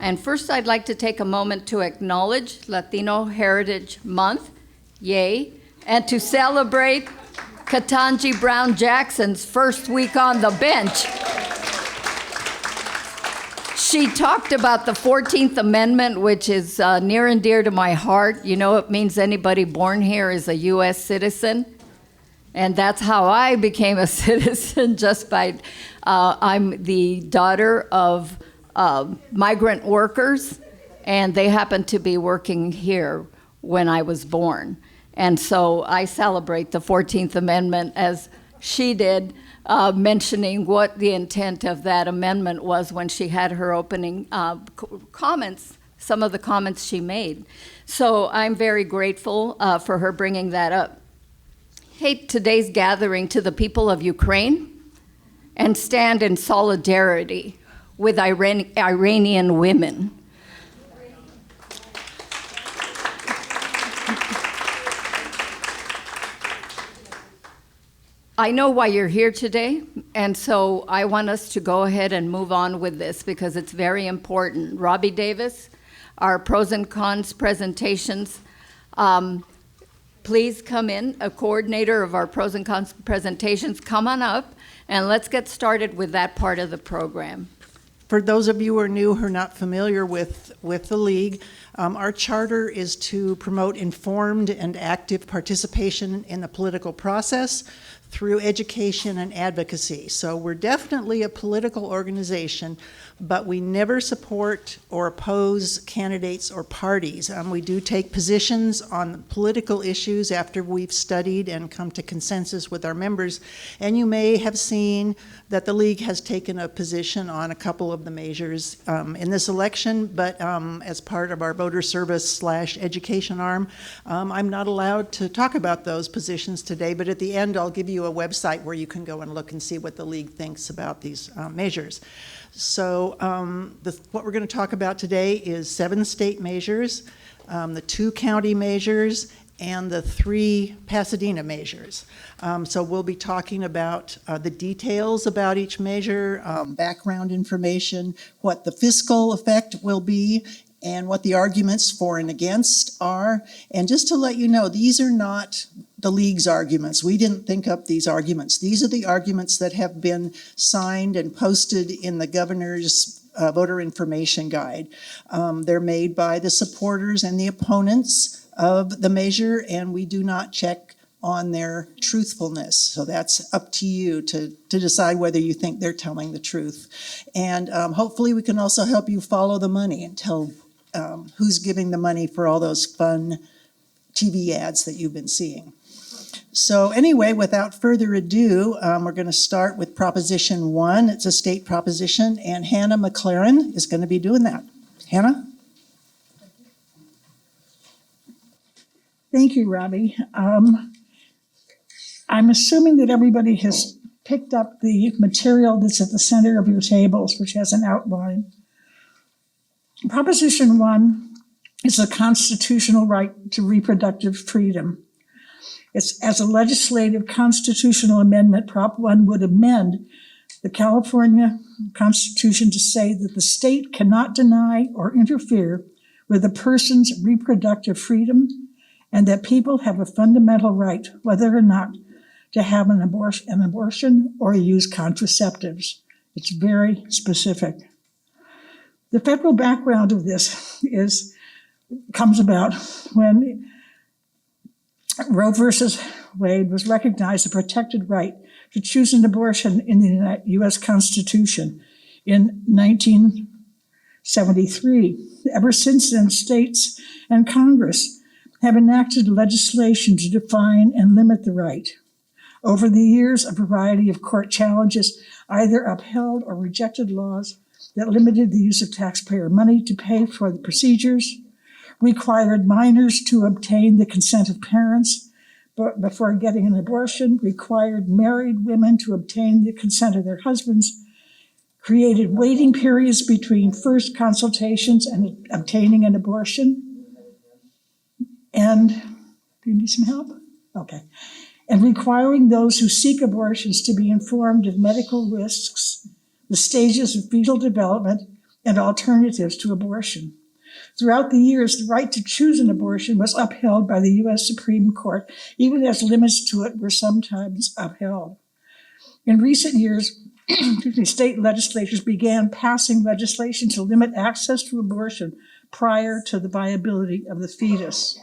And first, I'd like to take a moment to acknowledge Latino Heritage Month, yay, and to celebrate Ketanji Brown Jackson's first week on the bench. She talked about the 14th Amendment, which is near and dear to my heart. You know, it means anybody born here is a U.S. citizen. And that's how I became a citizen, just by, I'm the daughter of migrant workers, and they happened to be working here when I was born. And so I celebrate the 14th Amendment as she did, mentioning what the intent of that amendment was when she had her opening comments, some of the comments she made. So I'm very grateful for her bringing that up. Hey, today's gathering to the people of Ukraine and stand in solidarity with Iranian women. I know why you're here today, and so I want us to go ahead and move on with this because it's very important. Robbie Davis, our pros and cons presentations. Please come in, a coordinator of our pros and cons presentations, come on up, and let's get started with that part of the program. For those of you who are new, who are not familiar with the League, our charter is to promote informed and active participation in the political process through education and advocacy. So we're definitely a political organization, but we never support or oppose candidates or parties. We do take positions on political issues after we've studied and come to consensus with our members. And you may have seen that the League has taken a position on a couple of the measures in this election, but as part of our voter service / education arm, I'm not allowed to talk about those positions today, but at the end I'll give you a website where you can go and look and see what the League thinks about these measures. So what we're going to talk about today is 7 state measures, the 2 county measures, and the 3 Pasadena measures. So we'll be talking about the details about each measure, background information, what the fiscal effect will be, and what the arguments for and against are. And just to let you know, these are not the League's arguments. We didn't think up these arguments. These are the arguments that have been signed and posted in the governor's voter information guide. They're made by the supporters and the opponents of the measure, and we do not check on their truthfulness. So that's up to you to decide whether you think they're telling the truth. And hopefully we can also help you follow the money and tell who's giving the money for all those fun TV ads that you've been seeing. So anyway, without further ado, we're going to start with Proposition 1. It's a state proposition, and Hannah McLaren is going to be doing that. Hannah? Thank you, Robbie. I'm assuming that everybody has picked up the material that's at the center of your tables, which has an outline. Proposition 1 is a constitutional right to reproductive freedom. It's as a legislative constitutional amendment, Prop 1 would amend the California Constitution to say that the state cannot deny or interfere with a person's reproductive freedom, and that people have a fundamental right, whether or not to have an abortion or use contraceptives. It's very specific. The federal background of this comes about when Roe versus Wade was recognized a protected right to choose an abortion in the U.S. Constitution in 1973. Ever since then, states and Congress have enacted legislation to define and limit the right. Over the years, a variety of court challenges either upheld or rejected laws that limited the use of taxpayer money to pay for the procedures, required minors to obtain the consent of parents before getting an abortion, required married women to obtain the consent of their husbands, created waiting periods between first consultations and obtaining an abortion. And, do you need some help? Okay. And requiring those who seek abortions to be informed of medical risks, the stages of fetal development, and alternatives to abortion. Throughout the years, the right to choose an abortion was upheld by the U.S. Supreme Court, even as limits to it were sometimes upheld. In recent years, state legislatures began passing legislation to limit access to abortion prior to the viability of the fetus.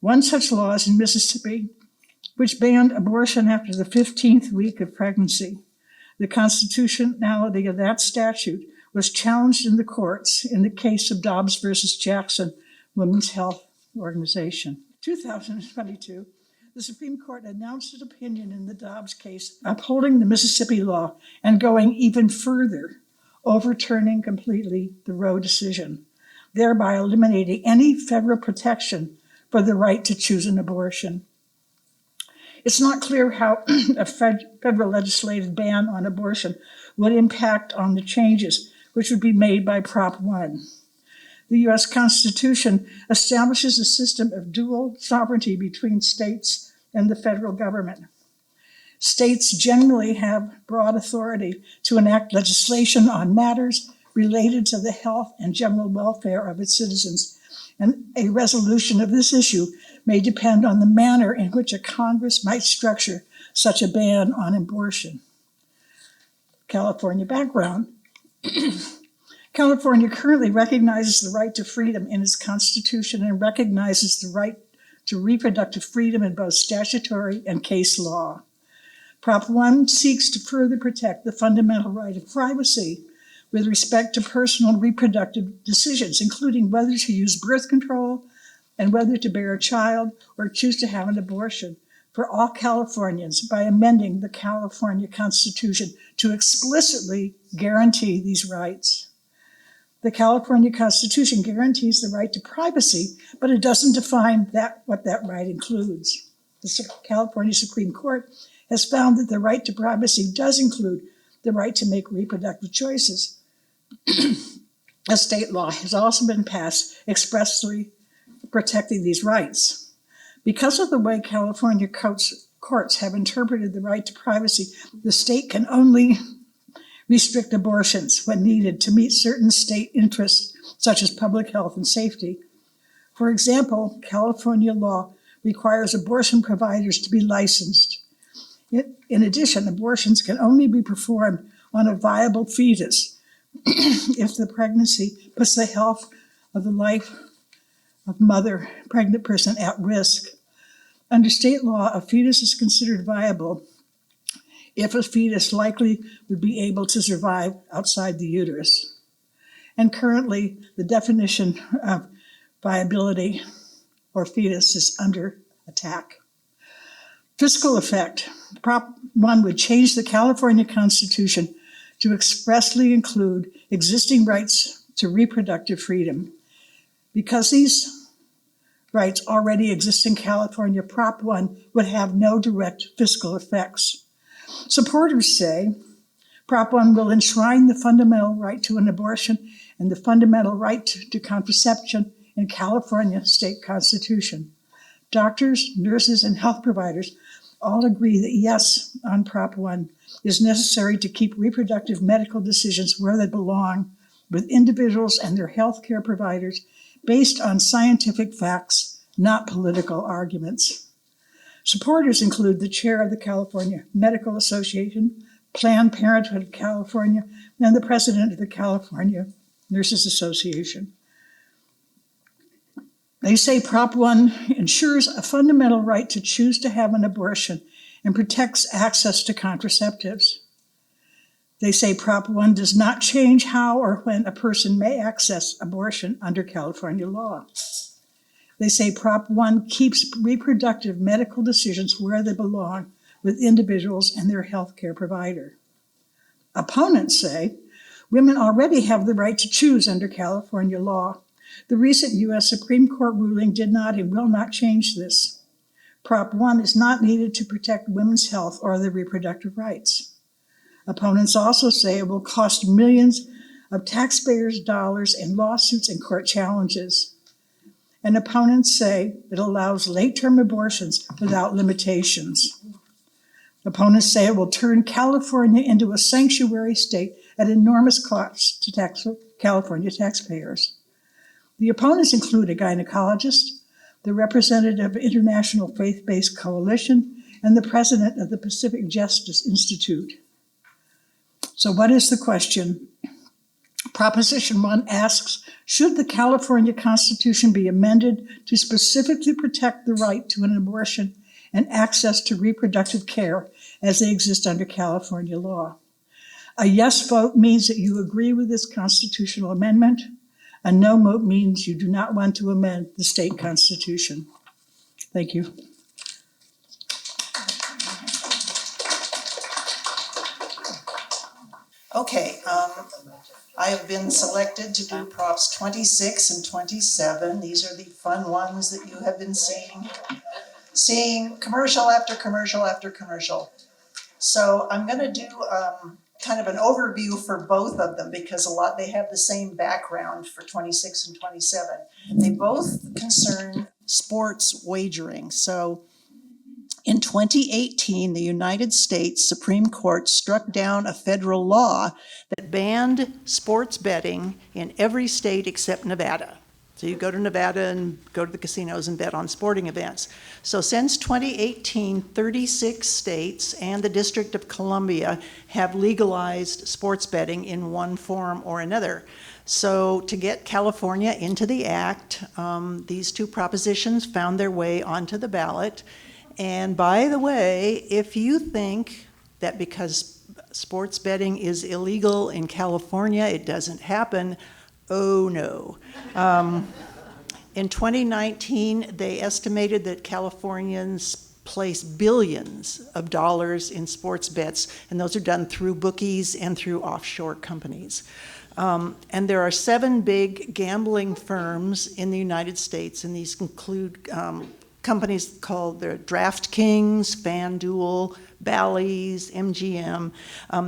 One such law is in Mississippi, which banned abortion after the 15th week of pregnancy. The constitutionality of that statute was challenged in the courts in the case of Dobbs versus Jackson Women's Health Organization. In 2022, the Supreme Court announced its opinion in the Dobbs case, upholding the Mississippi law and going even further, overturning completely the Roe decision, thereby eliminating any federal protection for the right to choose an abortion. It's not clear how a federal legislative ban on abortion would impact on the changes which would be made by Prop 1. The U.S. Constitution establishes a system of dual sovereignty between states and the federal government. States generally have broad authority to enact legislation on matters related to the health and general welfare of its citizens, and a resolution of this issue may depend on the manner in which a Congress might structure such a ban on abortion. California background. California currently recognizes the right to freedom in its Constitution and recognizes the right to reproductive freedom in both statutory and case law. Prop 1 seeks to further protect the fundamental right of privacy with respect to personal reproductive decisions, including whether to use birth control and whether to bear a child or choose to have an abortion for all Californians by amending the California Constitution to explicitly guarantee these rights. The California Constitution guarantees the right to privacy, but it doesn't define what that right includes. The California Supreme Court has found that the right to privacy does include the right to make reproductive choices. A state law has also been passed expressly protecting these rights. Because of the way California courts have interpreted the right to privacy, the state can only restrict abortions when needed to meet certain state interests, such as public health and safety. For example, California law requires abortion providers to be licensed. In addition, abortions can only be performed on a viable fetus if the pregnancy puts the health of the life of mother, pregnant person at risk. Under state law, a fetus is considered viable if a fetus likely would be able to survive outside the uterus. And currently, the definition of viability or fetus is under attack. Fiscal effect. Prop 1 would change the California Constitution to expressly include existing rights to reproductive freedom. Because these rights already exist in California, Prop 1 would have no direct fiscal effects. Supporters say Prop 1 will enshrine the fundamental right to an abortion and the fundamental right to contraception in California state constitution. Doctors, nurses, and health providers all agree that yes, on Prop 1 is necessary to keep reproductive medical decisions where they belong with individuals and their health care providers based on scientific facts, not political arguments. Supporters include the chair of the California Medical Association, Planned Parenthood of California, and the president of the California Nurses Association. They say Prop 1 ensures a fundamental right to choose to have an abortion and protects access to contraceptives. They say Prop 1 does not change how or when a person may access abortion under California law. They say Prop 1 keeps reproductive medical decisions where they belong with individuals and their health care provider. Opponents say women already have the right to choose under California law. The recent U.S. Supreme Court ruling did not and will not change this. Prop 1 is not needed to protect women's health or their reproductive rights. Opponents also say it will cost millions of taxpayers' dollars in lawsuits and court challenges. And opponents say it allows late-term abortions without limitations. Opponents say it will turn California into a sanctuary state at enormous cost to California taxpayers. The opponents include a gynecologist, the representative of International Faith-Based Coalition, and the president of the Pacific Justice Institute. So what is the question? Proposition 1 asks, should the California Constitution be amended to specifically protect the right to an abortion and access to reproductive care as they exist under California law? A yes vote means that you agree with this constitutional amendment. A no vote means you do not want to amend the state constitution. Thank you. Okay, I have been selected to do props 26 and 27. These are the fun ones that you have been seeing commercial after commercial after commercial. So I'm going to do kind of an overview for both of them because they have the same background for 26 and 27. They both concern sports wagering. So in 2018, the United States Supreme Court struck down a federal law that banned sports betting in every state except Nevada. So you go to Nevada and go to the casinos and bet on sporting events. So since 2018, 36 states and the District of Columbia have legalized sports betting in one form or another. So to get California into the act, these two propositions found their way onto the ballot. And by the way, if you think that because sports betting is illegal in California, it doesn't happen, oh no. In 2019, they estimated that Californians place billions of dollars in sports bets, and those are done through bookies and through offshore companies. And there are 7 big gambling firms in the United States, and these include companies called the DraftKings, FanDuel, Bally's, MGM.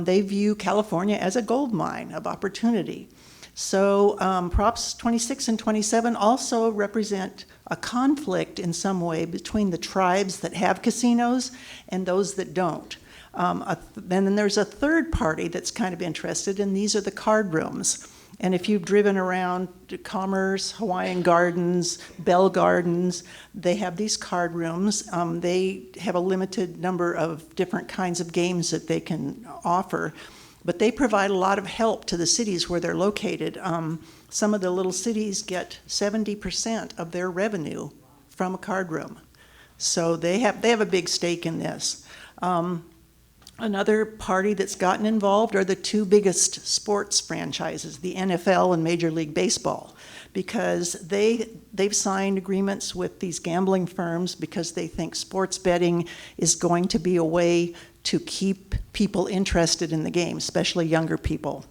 They view California as a gold mine of opportunity. So Props 26 and 27 also represent a conflict in some way between the tribes that have casinos and those that don't. And then there's a third party that's kind of interested, and these are the card rooms. And if you've driven around to Commerce, Hawaiian Gardens, Bell Gardens, they have these card rooms. They have a limited number of different kinds of games that they can offer, but they provide a lot of help to the cities where they're located. Some of the little cities get 70% of their revenue from a card room. So they have a big stake in this. Another party that's gotten involved are the 2 biggest sports franchises, the NFL and Major League Baseball, because they've signed agreements with these gambling firms because they think sports betting is going to be a way to keep people interested in the game, especially younger people.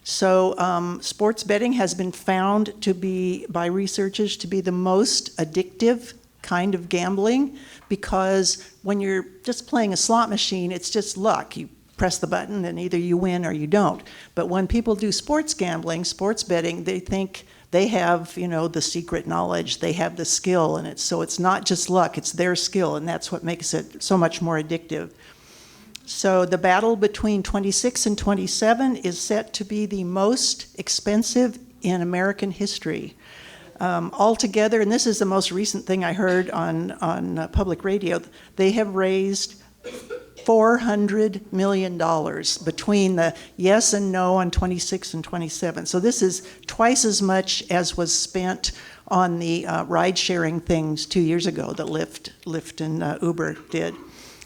So sports betting has been found to be, by researchers, to be the most addictive kind of gambling, because when you're just playing a slot machine, it's just luck. You press the button and either you win or you don't. But when people do sports gambling, sports betting, they think they have, the secret knowledge, they have the skill, and so it's not just luck, it's their skill, and that's what makes it so much more addictive. So the battle between 26 and 27 is set to be the most expensive in American history. Altogether, and this is the most recent thing I heard on public radio, they have raised $400 million between the yes and no on 26 and 27. So this is twice as much as was spent on the ride-sharing things 2 years ago that Lyft and Uber did.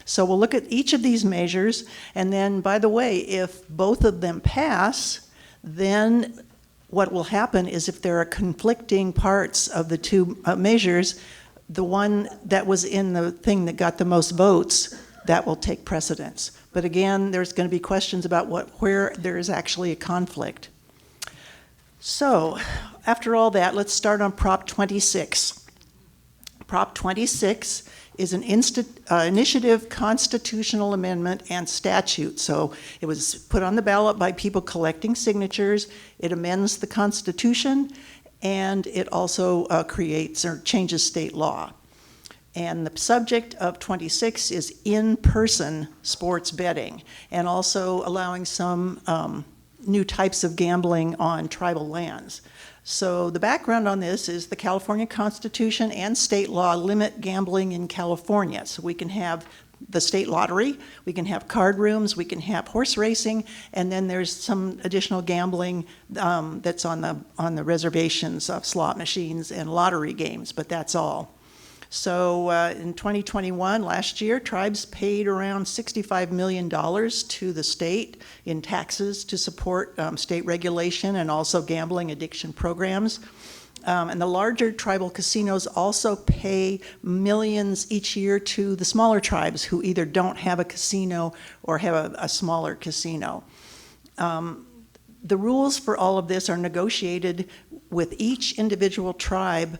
So we'll look at each of these measures, and then, by the way, if both of them pass, then what will happen is if there are conflicting parts of the 2 measures, the one that was in the thing that got the most votes, that will take precedence. But again, there's going to be questions about where there is actually a conflict. So after all that, let's start on Prop 26. Prop 26 is an initiative constitutional amendment and statute. So it was put on the ballot by people collecting signatures. It amends the Constitution, and it also creates or changes state law. And the subject of 26 is in-person sports betting, and also allowing some new types of gambling on tribal lands. So the background on this is the California Constitution and state law limit gambling in California. So we can have the state lottery, we can have card rooms, we can have horse racing, and then there's some additional gambling that's on the reservations of slot machines and lottery games, but that's all. So in 2021, last year, tribes paid around $65 million to the state in taxes to support state regulation and also gambling addiction programs. And the larger tribal casinos also pay millions each year to the smaller tribes who either don't have a casino or have a smaller casino. The rules for all of this are negotiated with each individual tribe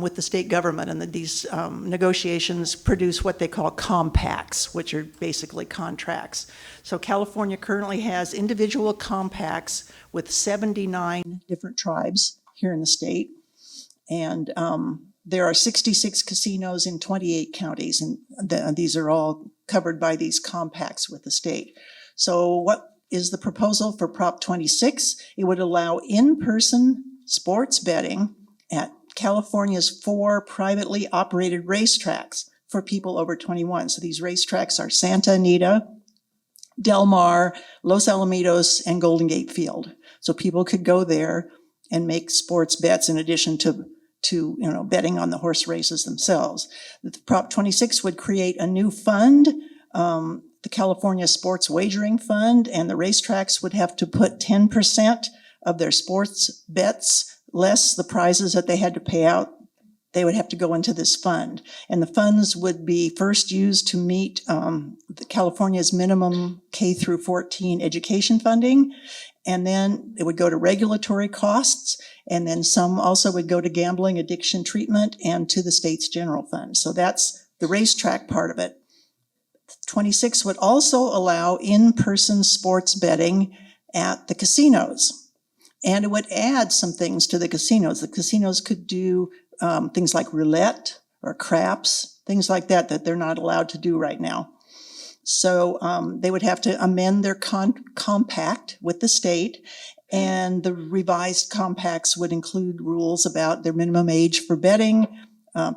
with the state government, and these negotiations produce what they call compacts, which are basically contracts. So California currently has individual compacts with 79 different tribes here in the state, and there are 66 casinos in 28 counties, and these are all covered by these compacts with the state. So what is the proposal for Prop 26? It would allow in-person sports betting at California's 4 privately operated racetracks for people over 21. So these racetracks are Santa Anita, Del Mar, Los Alamitos, and Golden Gate Field. So people could go there and make sports bets in addition to betting on the horse races themselves. The Prop 26 would create a new fund, the California Sports Wagering Fund, and the racetracks would have to put 10% of their sports bets less the prizes that they had to pay out. They would have to go into this fund. And the funds would be first used to meet California's minimum K through 14 education funding. And then it would go to regulatory costs. And then some also would go to gambling addiction treatment and to the state's general fund. So that's the racetrack part of it. 26 would also allow in-person sports betting at the casinos. And it would add some things to the casinos. The casinos could do things like roulette or craps, things like that they're not allowed to do right now. So they would have to amend their compact with the state, and the revised compacts would include rules about their minimum age for betting,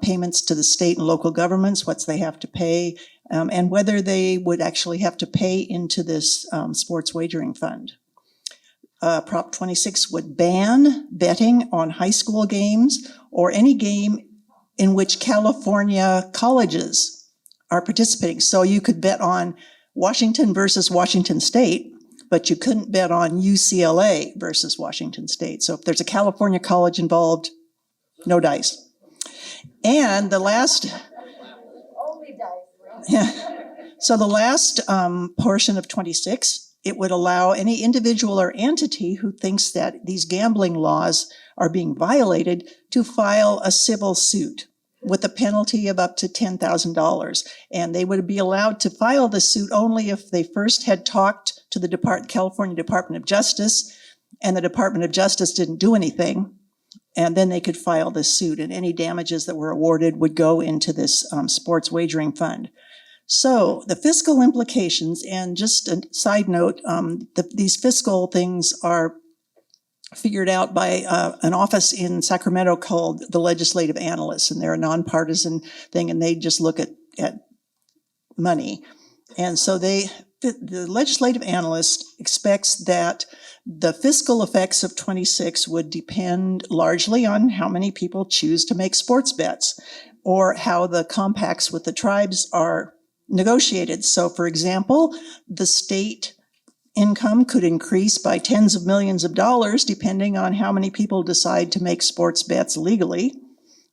payments to the state and local governments, what they have to pay, and whether they would actually have to pay into this sports wagering fund. Prop 26 would ban betting on high school games or any game in which California colleges are participating. So you could bet on Washington versus Washington State, but you couldn't bet on UCLA versus Washington State. So if there's a California college involved, no dice. And the last... Only dice. Yeah. So the last portion of 26, it would allow any individual or entity who thinks that these gambling laws are being violated to file a civil suit with a penalty of up to $10,000. And they would be allowed to file the suit only if they first had talked to the California Department of Justice, and the Department of Justice didn't do anything. And then they could file this suit, and any damages that were awarded would go into this sports wagering fund. So the fiscal implications, and just a side note, these fiscal things are figured out by an office in Sacramento called the Legislative Analysts, and they're a nonpartisan thing, and they just look at money. And so the Legislative Analyst expects that the fiscal effects of 26 would depend largely on how many people choose to make sports bets, or how the compacts with the tribes are negotiated. So, for example, the state income could increase by tens of millions of dollars depending on how many people decide to make sports bets legally.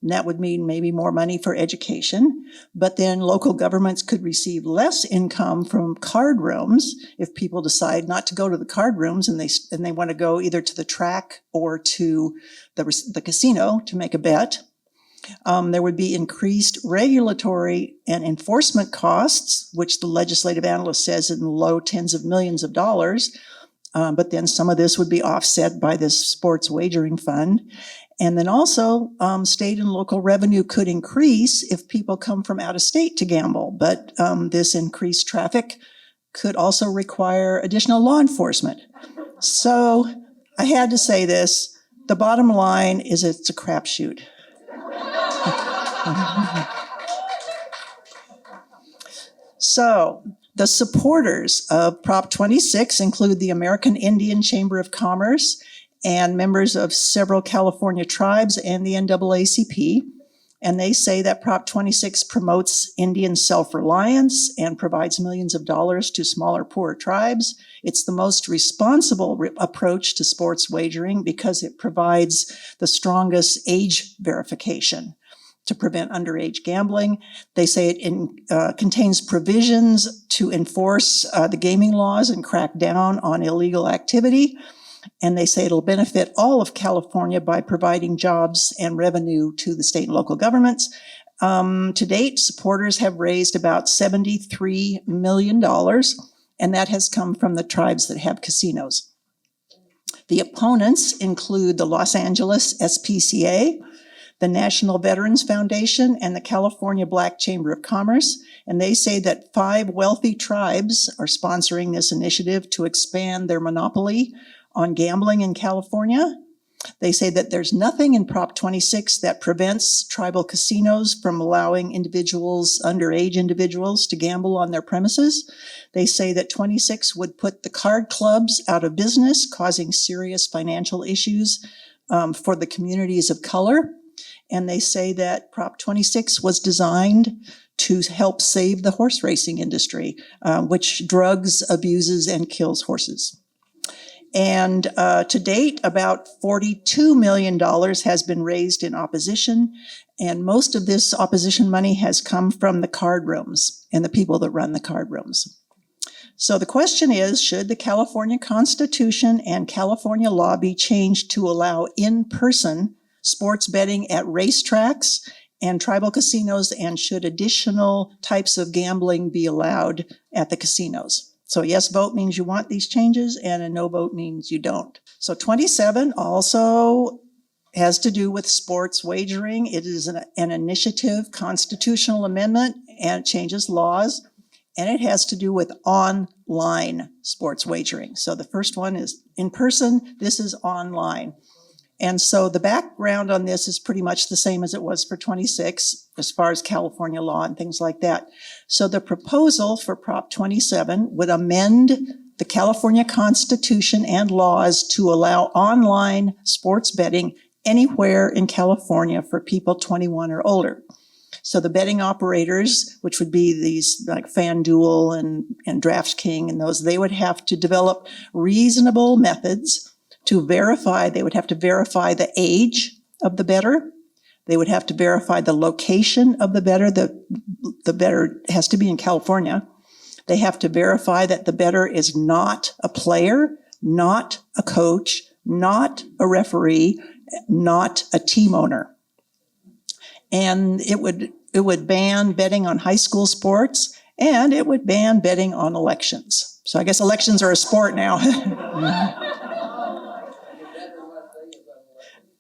And that would mean maybe more money for education. But then local governments could receive less income from card rooms if people decide not to go to the card rooms and they want to go either to the track or to the casino to make a bet. There would be increased regulatory and enforcement costs, which the legislative analyst says in the low tens of millions of dollars. But then some of this would be offset by this sports wagering fund. And then also state and local revenue could increase if people come from out of state to gamble. But this increased traffic could also require additional law enforcement. So I had to say this. The bottom line is it's a crapshoot. So the supporters of Prop 26 include the American Indian Chamber of Commerce and members of several California tribes and the NAACP. And they say that Prop 26 promotes Indian self-reliance and provides millions of dollars to smaller, poorer tribes. It's the most responsible approach to sports wagering because it provides the strongest age verification to prevent underage gambling. They say it contains provisions to enforce the gaming laws and crack down on illegal activity. And they say it'll benefit all of California by providing jobs and revenue to the state and local governments. To date, supporters have raised about $73 million, and that has come from the tribes that have casinos. The opponents include the Los Angeles SPCA, the National Veterans Foundation, and the California Black Chamber of Commerce. And they say that 5 wealthy tribes are sponsoring this initiative to expand their monopoly on gambling in California. They say that there's nothing in Prop 26 that prevents tribal casinos from allowing underage individuals to gamble on their premises. They say that 26 would put the card clubs out of business, causing serious financial issues for the communities of color. And they say that Prop 26 was designed to help save the horse racing industry, which drugs, abuses, and kills horses. And to date, about $42 million has been raised in opposition, and most of this opposition money has come from the card rooms and the people that run the card rooms. So the question is, should the California Constitution and California law be changed to allow in-person sports betting at racetracks and tribal casinos, and should additional types of gambling be allowed at the casinos? So a yes vote means you want these changes, and a no vote means you don't. So 27 also has to do with sports wagering. It is an initiative constitutional amendment, and it changes laws, and it has to do with online sports wagering. So the first one is in person, this is online. And so the background on this is pretty much the same as it was for 26, as far as California law and things like that. So the proposal for Prop 27 would amend the California Constitution and laws to allow online sports betting anywhere in California for people 21 or older. So the betting operators, which would be these like FanDuel and DraftKings and those, they would have to develop reasonable methods to verify. They would have to verify the age of the bettor. They would have to verify the location of the bettor. The bettor has to be in California. They have to verify that the bettor is not a player, not a coach, not a referee, not a team owner. And it would ban betting on high school sports, and it would ban betting on elections. So I guess elections are a sport now.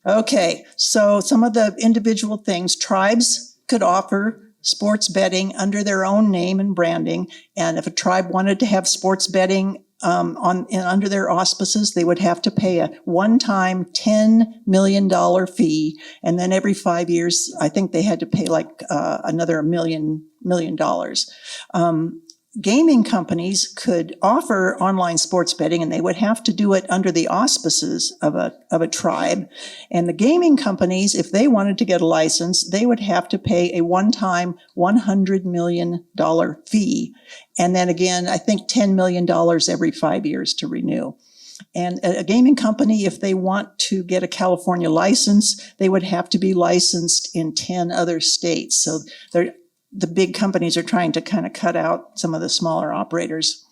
Okay, so some of the individual things, tribes could offer sports betting under their own name and branding. And if a tribe wanted to have sports betting under their auspices, they would have to pay a one-time $10 million fee. And then every 5 years, I think they had to pay like another $1 million. Gaming companies could offer online sports betting, and they would have to do it under the auspices of a tribe. And the gaming companies, if they wanted to get a license, they would have to pay a one-time $100 million fee. And then again, I think $10 million every 5 years to renew. And a gaming company, if they want to get a California license, they would have to be licensed in 10 other states. So the big companies are trying to kind of cut out some of the smaller operators.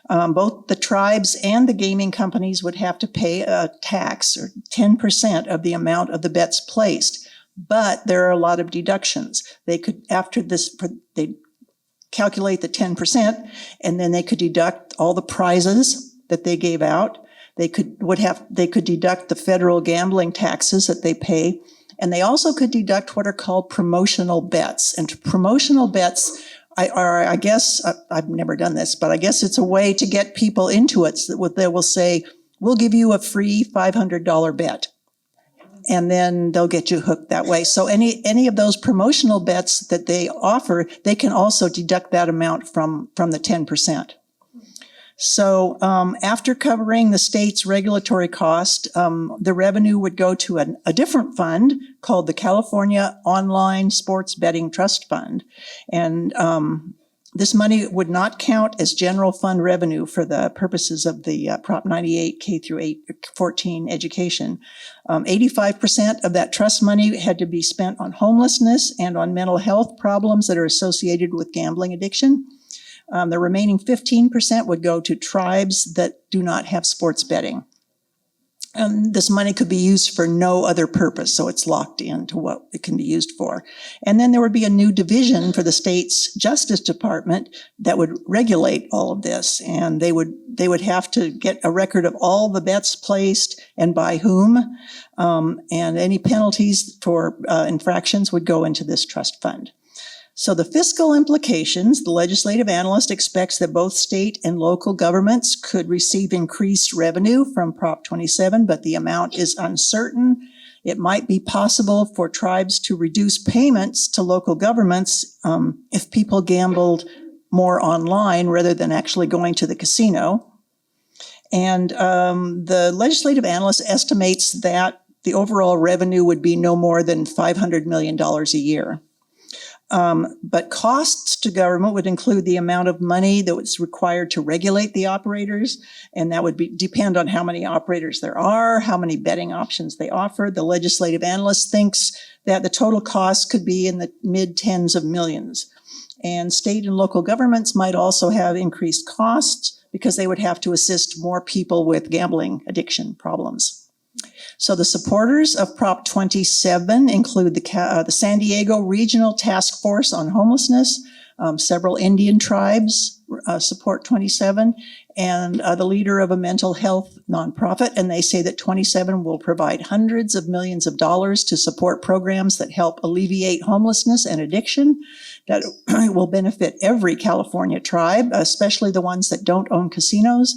Both the tribes and the gaming companies would have to pay a tax, or 10% of the amount of the bets placed. But there are a lot of deductions. They could, after this, they calculate the 10%, and then they could deduct all the prizes that they gave out. They could deduct the federal gambling taxes that they pay. And they also could deduct what are called promotional bets. And promotional bets I guess, I've never done this, but I guess it's a way to get people into it. So that they will say, we'll give you a free $500 bet. And then they'll get you hooked that way. So any of those promotional bets that they offer, they can also deduct that amount from the 10%. So after covering the state's regulatory cost, the revenue would go to a different fund called the California Online Sports Betting Trust Fund. And this money would not count as general fund revenue for the purposes of the Prop 98 K through 14 education. 85% of that trust money had to be spent on homelessness and on mental health problems that are associated with gambling addiction. The remaining 15% would go to tribes that do not have sports betting. This money could be used for no other purpose, so it's locked into what it can be used for. And then there would be a new division for the state's Justice Department that would regulate all of this, and they would have to get a record of all the bets placed and by whom, and any penalties for infractions would go into this trust fund. So the fiscal implications, the legislative analyst expects that both state and local governments could receive increased revenue from Prop 27, but the amount is uncertain. It might be possible for tribes to reduce payments to local governments if people gambled more online rather than actually going to the casino. And the legislative analyst estimates that the overall revenue would be no more than $500 million a year. But costs to government would include the amount of money that was required to regulate the operators, and that would depend on how many operators there are, how many betting options they offer. The legislative analyst thinks that the total cost could be in the mid-tens of millions. And state and local governments might also have increased costs because they would have to assist more people with gambling addiction problems. So the supporters of Prop 27 include the San Diego Regional Task Force on Homelessness. Several Indian tribes support 27, and the leader of a mental health nonprofit. And they say that 27 will provide hundreds of millions of dollars to support programs that help alleviate homelessness and addiction that will benefit every California tribe, especially the ones that don't own casinos.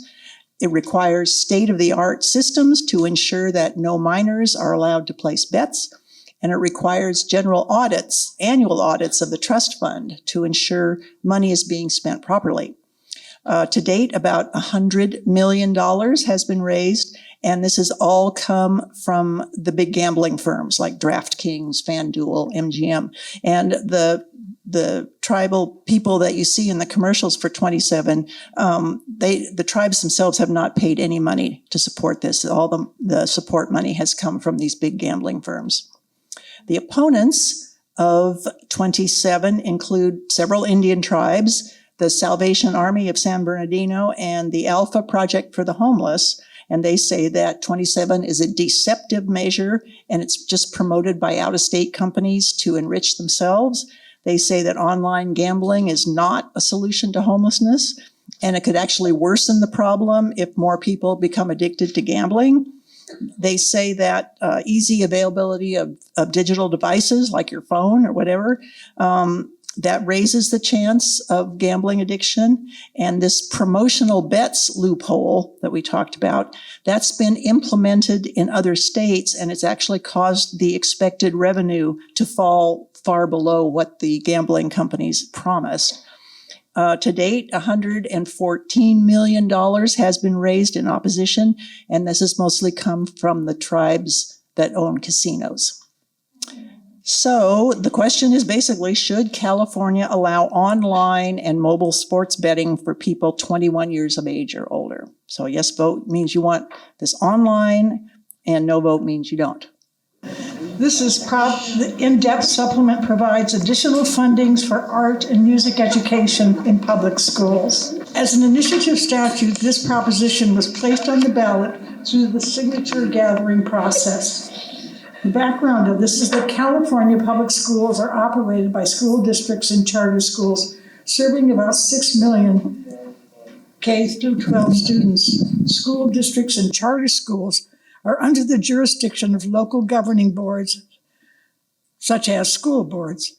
It requires state-of-the-art systems to ensure that no minors are allowed to place bets, and it requires general audits, annual audits of the trust fund to ensure money is being spent properly. To date, about $100 million has been raised, and this has all come from the big gambling firms like DraftKings, FanDuel, MGM, and the tribal people that you see in the commercials for 27, the tribes themselves have not paid any money to support this. All the support money has come from these big gambling firms. The opponents of 27 include several Indian tribes, the Salvation Army of San Bernardino, and the Alpha Project for the Homeless. And they say that 27 is a deceptive measure, and it's just promoted by out-of-state companies to enrich themselves. They say that online gambling is not a solution to homelessness, and it could actually worsen the problem if more people become addicted to gambling. They say that easy availability of digital devices like your phone or whatever, that raises the chance of gambling addiction. And this promotional bets loophole that we talked about, that's been implemented in other states, and it's actually caused the expected revenue to fall far below what the gambling companies promised. To date, $114 million has been raised in opposition, and this has mostly come from the tribes that own casinos. So the question is basically, should California allow online and mobile sports betting for people 21 years of age or older? So yes vote means you want this online, and no vote means you don't. The in-depth supplement provides additional fundings for art and music education in public schools. As an initiative statute, this proposition was placed on the ballot through the signature gathering process. The background of this is that California public schools are operated by school districts and charter schools, serving about 6 million K through 12 students. School districts and charter schools are under the jurisdiction of local governing boards, such as school boards.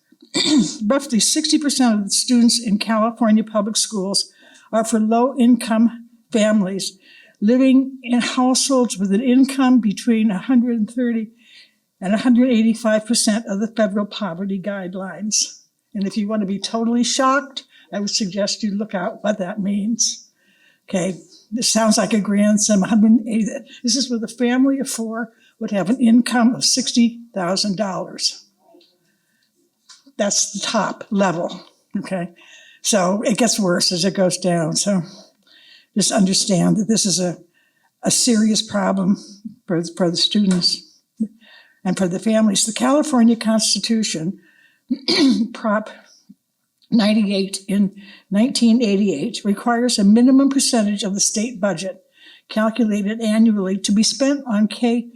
Roughly 60% of the students in California public schools are for low-income families, living in households with an income between 130 and 185% of the federal poverty guidelines. And if you want to be totally shocked, I would suggest you look out what that means. Okay, this sounds like a grand sum, 180. This is with a family of 4 would have an income of $60,000. That's the top level, okay? So it gets worse as it goes down. So just understand that this is a serious problem for the students and for the families. The California Constitution, Prop 98 in 1988, requires a minimum percentage of the state budget calculated annually to be spent on K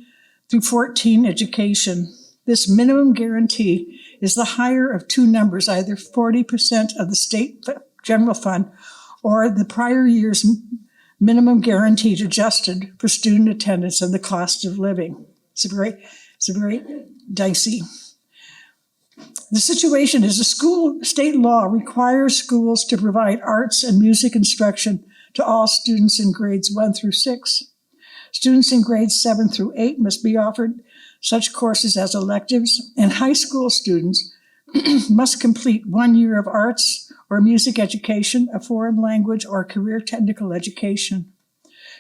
through 14 education. This minimum guarantee is the higher of 2 numbers, either 40% of the state general fund or the prior year's minimum guaranteed adjusted for student attendance and the cost of living. It's a very dicey. The situation is state law requires schools to provide arts and music instruction to all students in grades 1 through 6. Students in grades 7 through 8 must be offered such courses as electives, and high school students must complete 1 year of arts or music education, a foreign language, or career technical education.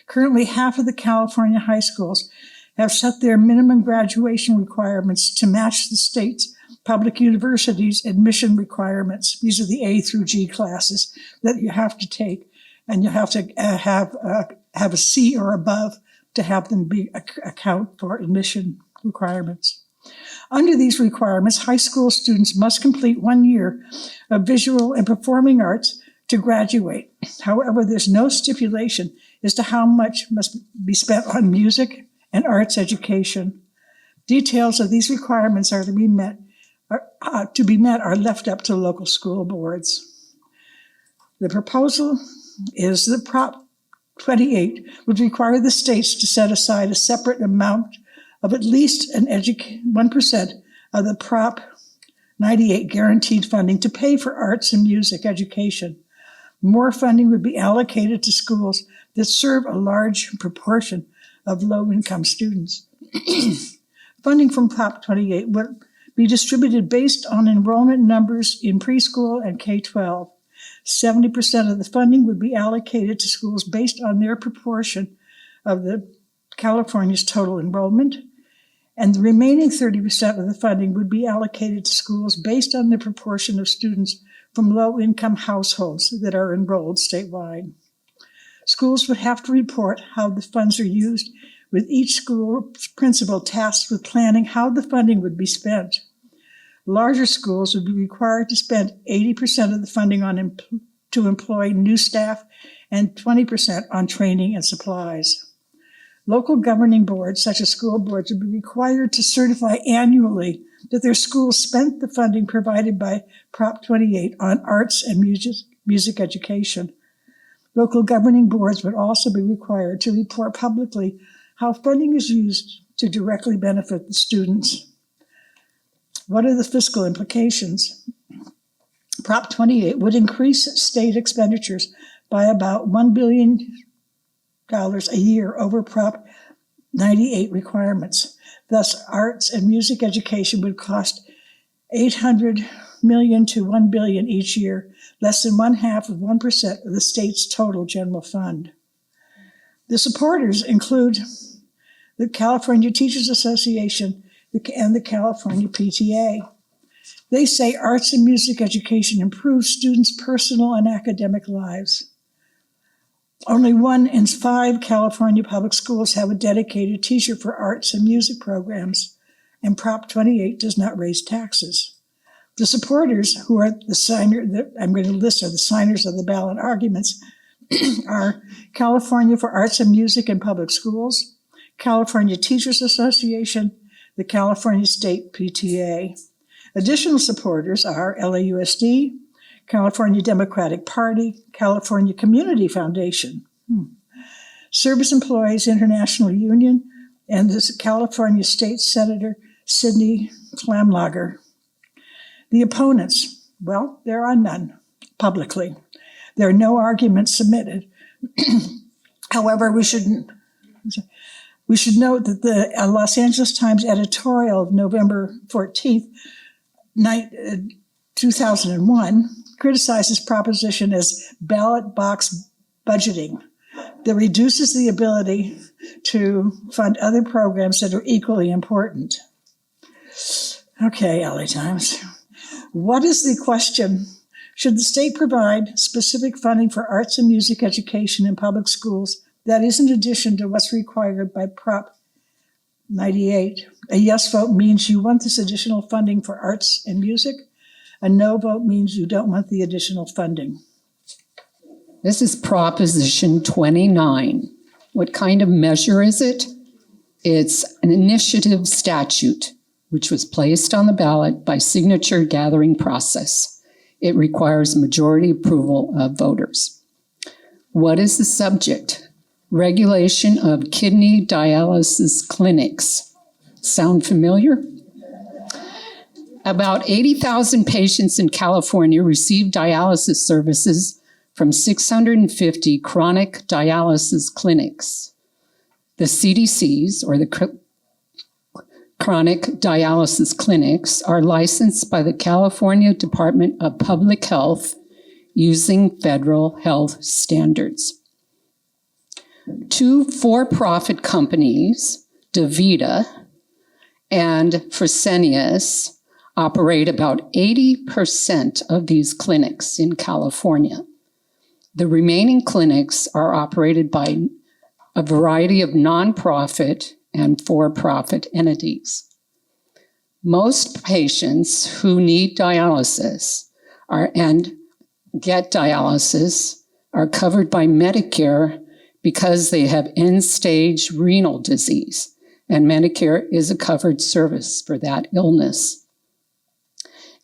Currently, half of the California high schools have set their minimum graduation requirements to match the state's public universities' admission requirements. These are the A through G classes that you have to take, and you have to have a C or above to have them account for admission requirements. Under these requirements, high school students must complete 1 year of visual and performing arts to graduate. However, there's no stipulation as to how much must be spent on music and arts education. Details of these requirements are to be met are left up to local school boards. The proposal is that Prop 28 would require the states to set aside a separate amount of at least 1% of the Prop 98 guaranteed funding to pay for arts and music education. More funding would be allocated to schools that serve a large proportion of low-income students. Funding from Prop 28 would be distributed based on enrollment numbers in preschool and K-12. 70% of the funding would be allocated to schools based on their proportion of the California's total enrollment, and the remaining 30% of the funding would be allocated to schools based on the proportion of students from low-income households that are enrolled statewide. Schools would have to report how the funds are used, with each school principal tasked with planning how the funding would be spent. Larger schools would be required to spend 80% of the funding to employ new staff and 20% on training and supplies. Local governing boards, such as school boards, would be required to certify annually that their schools spent the funding provided by Prop 28 on arts and music education. Local governing boards would also be required to report publicly how funding is used to directly benefit the students. What are the fiscal implications? Prop 28 would increase state expenditures by about $1 billion a year over Prop 98 requirements. Thus, arts and music education would cost $800 million to $1 billion each year, less than 0.5% of the state's total general fund. The supporters include the California Teachers Association and the California PTA. They say arts and music education improves students' personal and academic lives. Only 1 in 5 California public schools have a dedicated teacher for arts and music programs, and Prop 28 does not raise taxes. The supporters, who are the signers of the ballot arguments, are California for Arts and Music in Public Schools, California Teachers Association, the California State PTA. Additional supporters are LAUSD, California Democratic Party, California Community Foundation, Service Employees International Union, and the California State Senator Sidney Flamlager. The opponents, well, there are none publicly. There are no arguments submitted. However, we should note that the Los Angeles Times editorial of November 14th, 2001, criticizes proposition as ballot box budgeting that reduces the ability to fund other programs that are equally important. Okay, LA Times. What is the question? Should the state provide specific funding for arts and music education in public schools that is in addition to what's required by Prop 98? A yes vote means you want this additional funding for arts and music. A no vote means you don't want the additional funding. This is Proposition 29. What kind of measure is it? It's an initiative statute, which was placed on the ballot by signature gathering process. It requires majority approval of voters. What is the subject? Regulation of kidney dialysis clinics. Sound familiar? About 80,000 patients in California receive dialysis services from 650 chronic dialysis clinics. The CDCs, or the chronic dialysis clinics, are licensed by the California Department of Public Health using federal health standards. Two for-profit companies, DaVita and Fresenius, operate about 80% of these clinics in California. The remaining clinics are operated by a variety of nonprofit and for-profit entities. Most patients who need dialysis and get dialysis are covered by Medicare because they have end-stage renal disease, and Medicare is a covered service for that illness.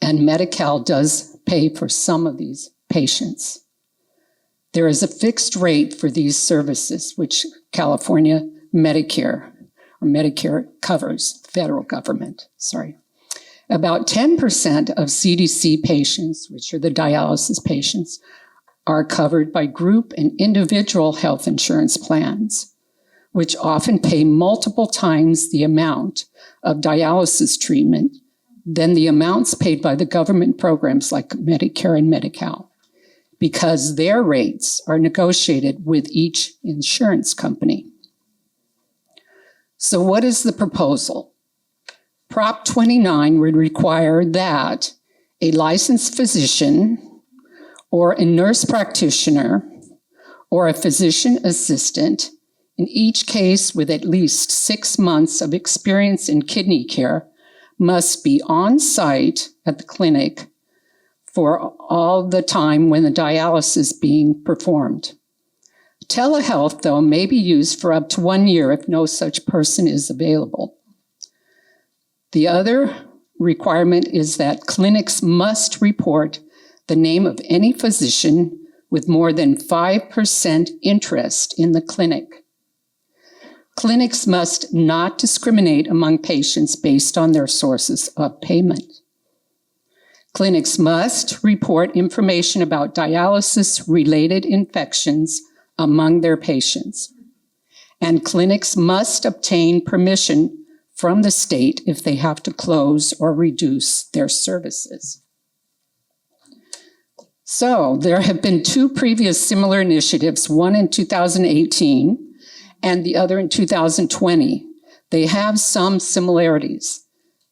And Medi-Cal does pay for some of these patients. There is a fixed rate for these services, which California Medicare covers, federal government, About 10% of CDC patients, which are the dialysis patients, are covered by group and individual health insurance plans, which often pay multiple times the amount of dialysis treatment than the amounts paid by the government programs like Medicare and Medi-Cal, because their rates are negotiated with each insurance company. So what is the proposal? Prop 29 would require that a licensed physician or a nurse practitioner or a physician assistant, in each case with at least 6 months of experience in kidney care, must be on site at the clinic for all the time when the dialysis is being performed. Telehealth, though, may be used for up to 1 year if no such person is available. The other requirement is that clinics must report the name of any physician with more than 5% interest in the clinic. Clinics must not discriminate among patients based on their sources of payment. Clinics must report information about dialysis-related infections among their patients. And clinics must obtain permission from the state if they have to close or reduce their services. So there have been two previous similar initiatives, one in 2018 and the other in 2020. They have some similarities.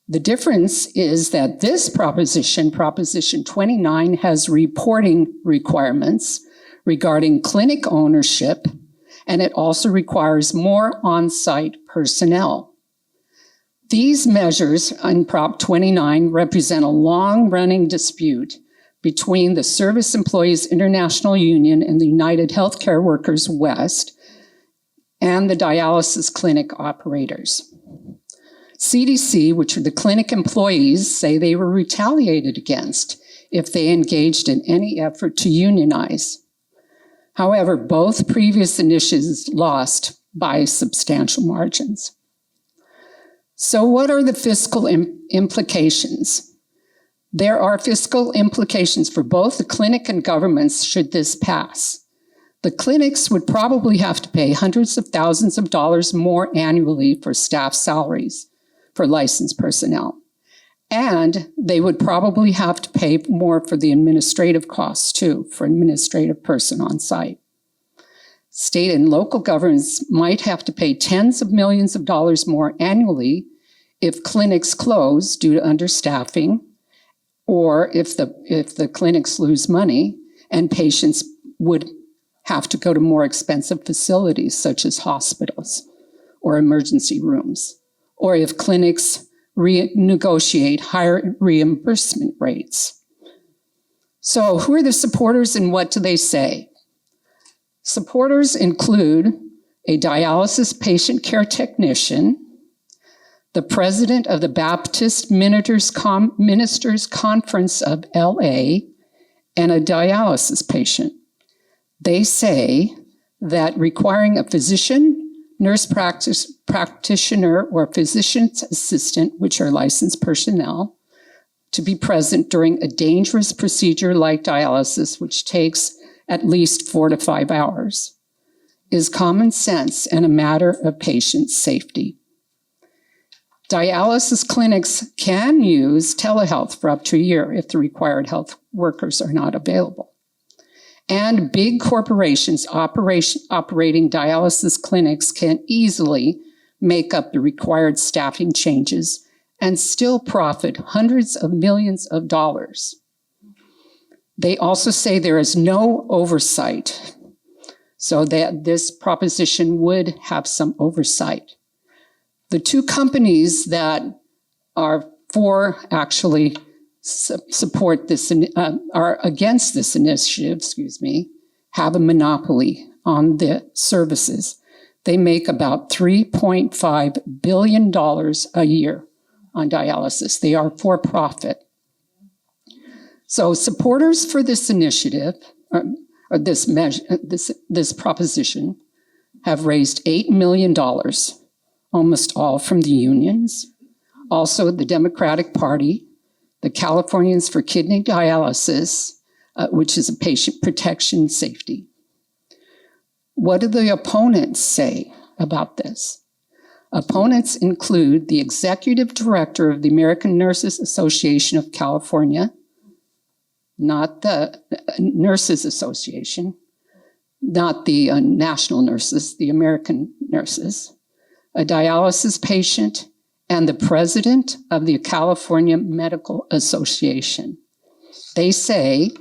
The difference is that this proposition, Proposition 29, has reporting requirements regarding clinic ownership, and it also requires more on-site personnel. These measures in Prop 29 represent a long-running dispute between the Service Employees International Union and the United Healthcare Workers West and the dialysis clinic operators. CDC, which are the clinic employees, say they were retaliated against if they engaged in any effort to unionize. However, both previous initiatives lost by substantial margins. So what are the fiscal implications? There are fiscal implications for both the clinic and governments should this pass. The clinics would probably have to pay hundreds of thousands of dollars more annually for staff salaries for licensed personnel. And they would probably have to pay more for the administrative costs too, for administrative person on site. State and local governments might have to pay tens of millions of dollars more annually if clinics close due to understaffing, or if the clinics lose money and patients would have to go to more expensive facilities such as hospitals or emergency rooms, or if clinics renegotiate higher reimbursement rates. So who are the supporters and what do they say? Supporters include a dialysis patient care technician, the president of the Baptist Ministers Conference of LA, and a dialysis patient. They say that requiring a physician, nurse practitioner, or physician's assistant, which are licensed personnel, to be present during a dangerous procedure like dialysis, which takes at least 4 to 5 hours, is common sense and a matter of patient safety. Dialysis clinics can use telehealth for up to a year if the required health workers are not available. And big corporations operating dialysis clinics can easily make up the required staffing changes and still profit hundreds of millions of dollars. They also say there is no oversight, so that this proposition would have some oversight. The two companies that are for actually support this, are against this initiative, have a monopoly on the services. They make about $3.5 billion a year on dialysis. They are for profit. So supporters for this initiative, or this proposition, have raised $8 million, almost all from the unions. Also, the Democratic Party, the Californians for Kidney Dialysis, which is a patient protection safety. What do the opponents say about this? Opponents include the executive director of the American Nurses Association of California, not the Nurses Association, not the national nurses, the American nurses, a dialysis patient, and the president of the California Medical Association. They say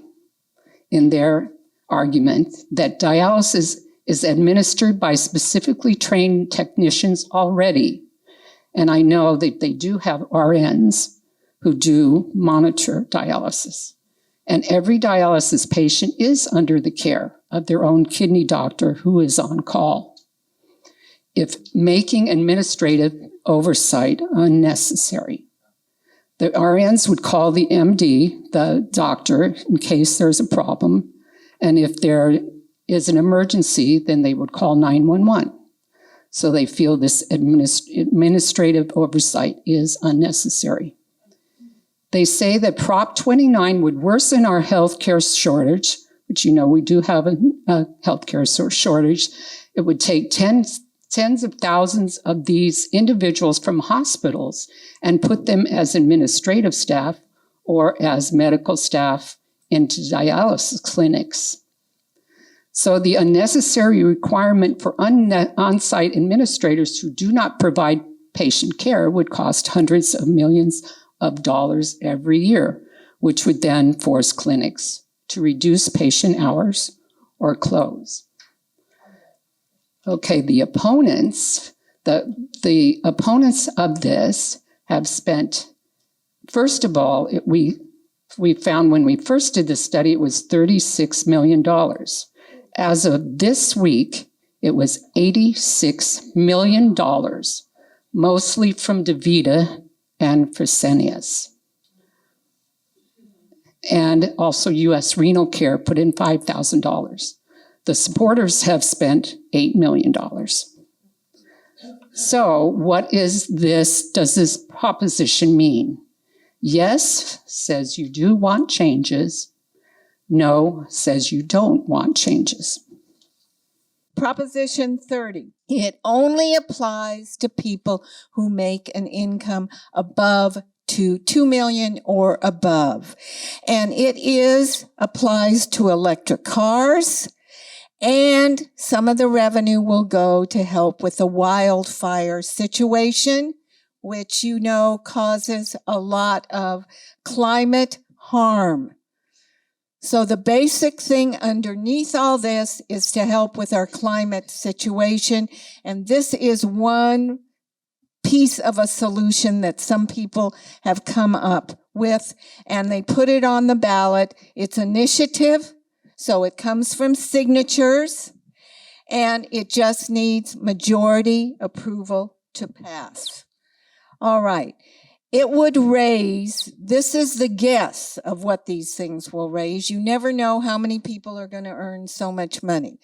in their argument that dialysis is administered by specifically trained technicians already. And I know that they do have RNs who do monitor dialysis. And every dialysis patient is under the care of their own kidney doctor who is on call, if making administrative oversight unnecessary. The RNs would call the MD, the doctor, in case there's a problem. And if there is an emergency, then they would call 911. So they feel this administrative oversight is unnecessary. They say that Prop 29 would worsen our healthcare shortage, which we do have a healthcare shortage. It would take tens of thousands of these individuals from hospitals and put them as administrative staff or as medical staff into dialysis clinics. So the unnecessary requirement for on-site administrators who do not provide patient care would cost hundreds of millions of dollars every year, which would then force clinics to reduce patient hours or close. Okay, the opponents of this have spent, first of all, we found when we first did this study, it was $36 million. As of this week, it was $86 million, mostly from DaVita and Fresenius. And also U.S. Renal Care put in $5,000. The supporters have spent $8 million. So what does this proposition mean? Yes says you do want changes. No says you don't want changes. Proposition 30. It only applies to people who make an income above to 2 million or above. And it applies to electric cars, and some of the revenue will go to help with the wildfire situation, which you know causes a lot of climate harm. So the basic thing underneath all this is to help with our climate situation. And this is one piece of a solution that some people have come up with, and they put it on the ballot. It's initiative, so it comes from signatures, and it just needs majority approval to pass. All right. It would raise, this is the guess of what these things will raise. You never know how many people are going to earn so much money.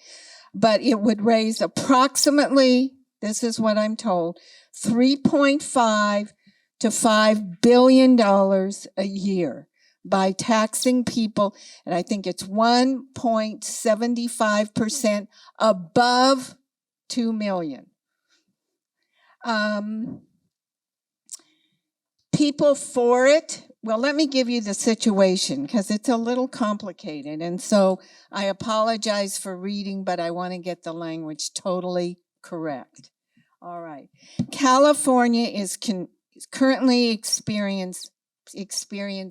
But it would raise approximately, this is what I'm told, $3.5 to $5 billion a year by taxing people. And I think it's 1.75% above 2 million. People for it, well, let me give you the situation because it's a little complicated. And so I apologize for reading, but I want to get the language totally correct. All right. California is currently experience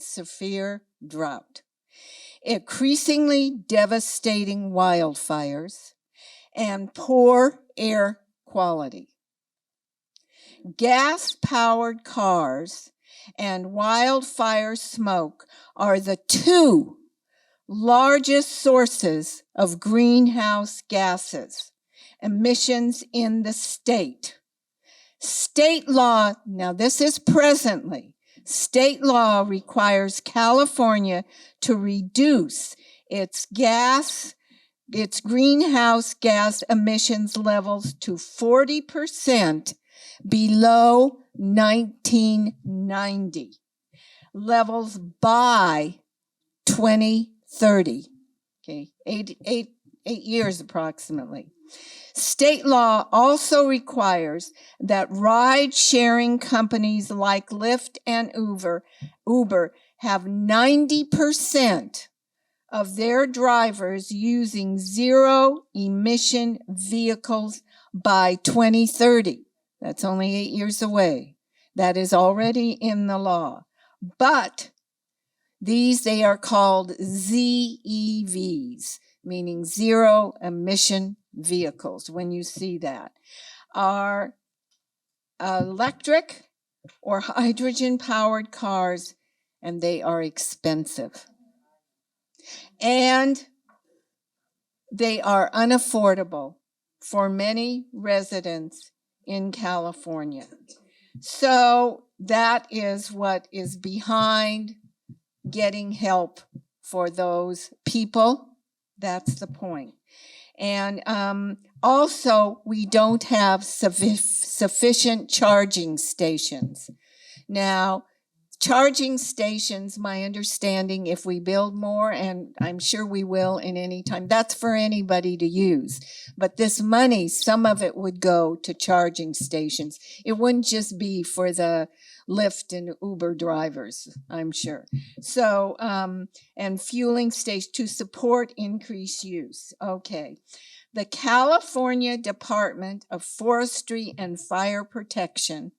severe drought, increasingly devastating wildfires, and poor air quality. Gas-powered cars and wildfire smoke are the two largest sources of greenhouse gases emissions in the state. State law, now this is presently, state law requires California to reduce its greenhouse gas emissions levels to 40% below 1990 levels by 2030. Okay, eight years approximately. State law also requires that ride-sharing companies like Lyft and Uber have 90% of their drivers using zero-emission vehicles by 2030. That's only 8 years away. That is already in the law. But they are called ZEVs, meaning zero emission vehicles. When you see that, are electric or hydrogen powered cars, and they are expensive. And they are unaffordable for many residents in California. So that is what is behind getting help for those people. That's the point. And also, we don't have sufficient charging stations. Now, charging stations, my understanding, if we build more, and I'm sure we will in any time, that's for anybody to use. But this money, some of it would go to charging stations. It wouldn't just be for the Lyft and Uber drivers, I'm sure. So, and fueling stations to support increased use. Okay. The California Department of Forestry and Fire Protection,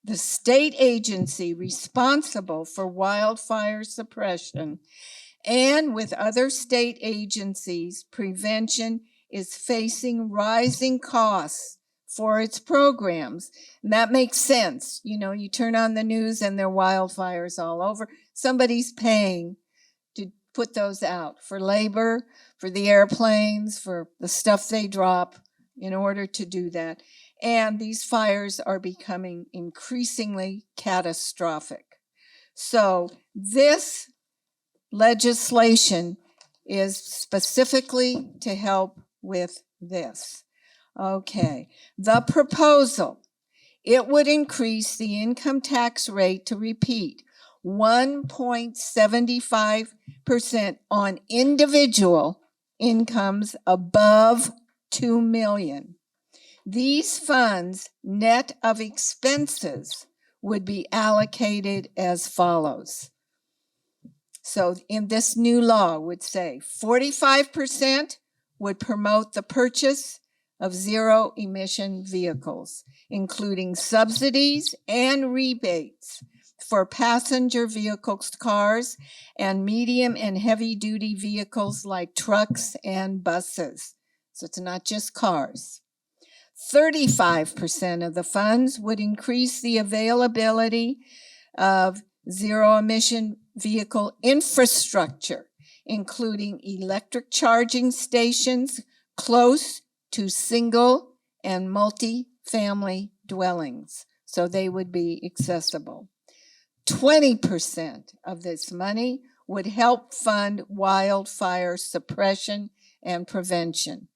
the state agency responsible for wildfire suppression, and with other state agencies, prevention is facing rising costs for its programs. And that makes sense. You know, you turn on the news and there are wildfires all over. Somebody's paying to put those out for labor, for the airplanes, for the stuff they drop in order to do that. And these fires are becoming increasingly catastrophic. So this legislation is specifically to help with this. Okay, the proposal, it would increase the income tax rate to repeat 1.75% on individual incomes above $2 million. These funds, net of expenses, would be allocated as follows. So in this new law would say 45% would promote the purchase of zero emission vehicles, including subsidies and rebates for passenger vehicles, cars, and medium and heavy duty vehicles like trucks and buses. So it's not just cars. 35% of the funds would increase the availability of zero emission vehicle infrastructure, including electric charging stations close to single and multi-family dwellings, so they would be accessible. 20% of this money would help fund wildfire suppression and prevention.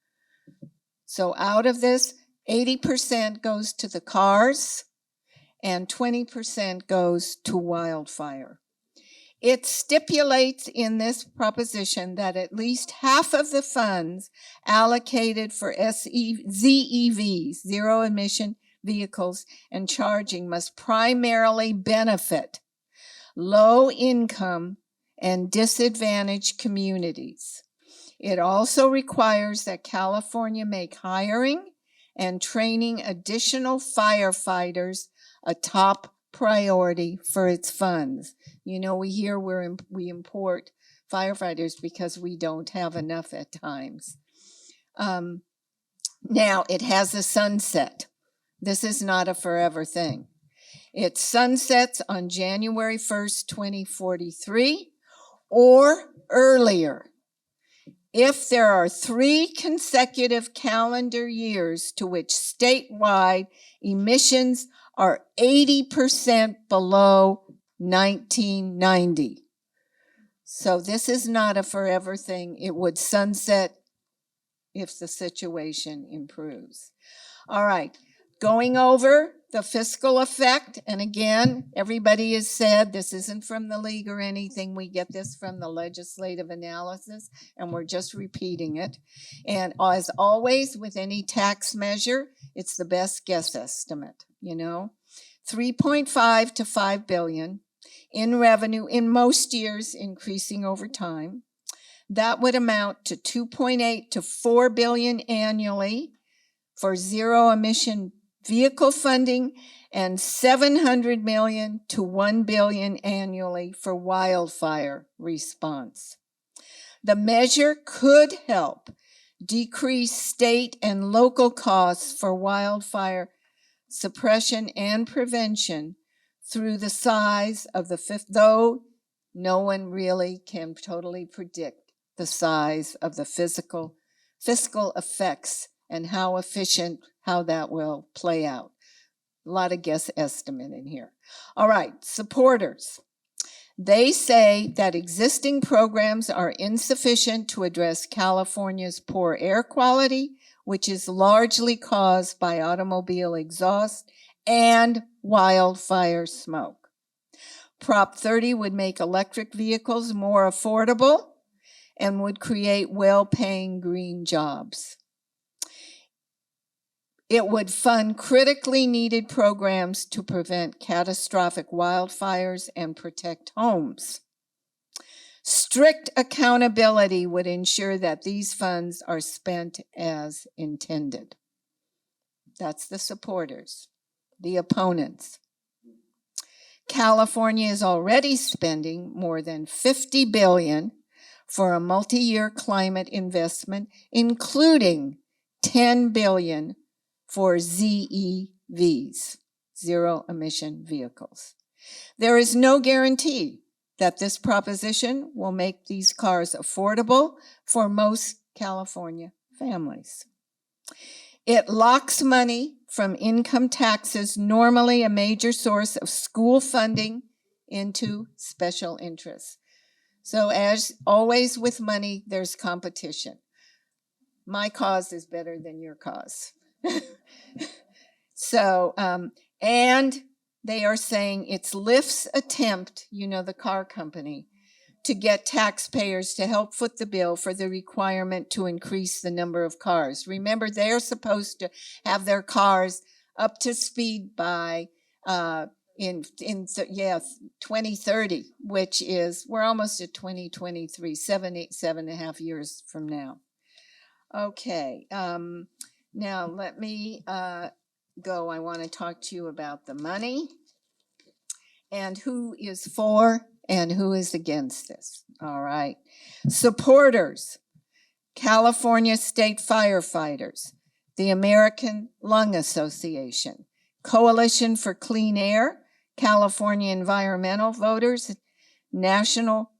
So out of this, 80% goes to the cars and 20% goes to wildfire. It stipulates in this proposition that at least half of the funds allocated for ZEVs, zero emission vehicles, and charging must primarily benefit low income and disadvantaged communities. It also requires that California make hiring and training additional firefighters a top priority for its funds. You know, we hear we import firefighters because we don't have enough at times. Now, it has a sunset. This is not a forever thing. It sunsets on January 1st, 2043 or earlier if there are 3 consecutive calendar years to which statewide emissions are 80% below 1990. So this is not a forever thing. It would sunset if the situation improves. All right, going over the fiscal effect, and again, everybody has said this isn't from the league or anything. We get this from the legislative analysis, and we're just repeating it. And as always, with any tax measure, it's the best guess estimate, you know. 3.5 to 5 billion in revenue in most years, increasing over time. That would amount to 2.8 to 4 billion annually for zero emission vehicle funding and 700 million to 1 billion annually for wildfire response. The measure could help decrease state and local costs for wildfire suppression and prevention through the size of the fifth, though no one really can totally predict the size of the fiscal effects and how efficient, how that will play out. A lot of guess estimate in here. All right, supporters. They say that existing programs are insufficient to address California's poor air quality, which is largely caused by automobile exhaust and wildfire smoke. Prop 30 would make electric vehicles more affordable and would create well-paying green jobs. It would fund critically needed programs to prevent catastrophic wildfires and protect homes. Strict accountability would ensure that these funds are spent as intended. That's the supporters. The opponents. California is already spending more than $50 billion for a multi-year climate investment, including $10 billion for ZEVs, zero emission vehicles. There is no guarantee that this proposition will make these cars affordable for most California families. It locks money from income taxes, normally a major source of school funding, into special interests. So as always with money, there's competition. My cause is better than your cause. So, and they are saying it's Lyft's attempt, you know, the car company, to get taxpayers to help foot the bill for the requirement to increase the number of cars. Remember, they're supposed to have their cars up to speed by 2030, which is, we're almost at 2023, 7.5 years from now. Okay, now let me go. I want to talk to you about the money and who is for and who is against this. All right. Supporters: California State Firefighters, the American Lung Association, Coalition for Clean Air, California Environmental Voters, Natural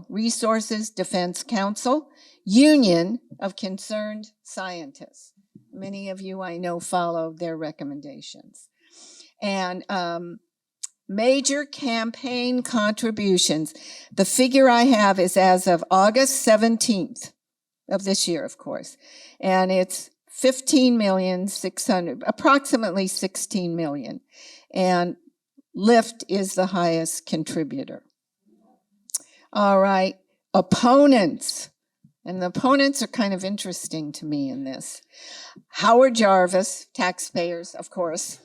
Resources Defense Council, Union of Concerned Scientists. Many of you I know followed their recommendations. And major campaign contributions. The figure I have is as of August 17th of this year, of course. And it's approximately 16 million. And Lyft is the highest contributor. All right, opponents. And the opponents are kind of interesting to me in this. Howard Jarvis, taxpayers, of course.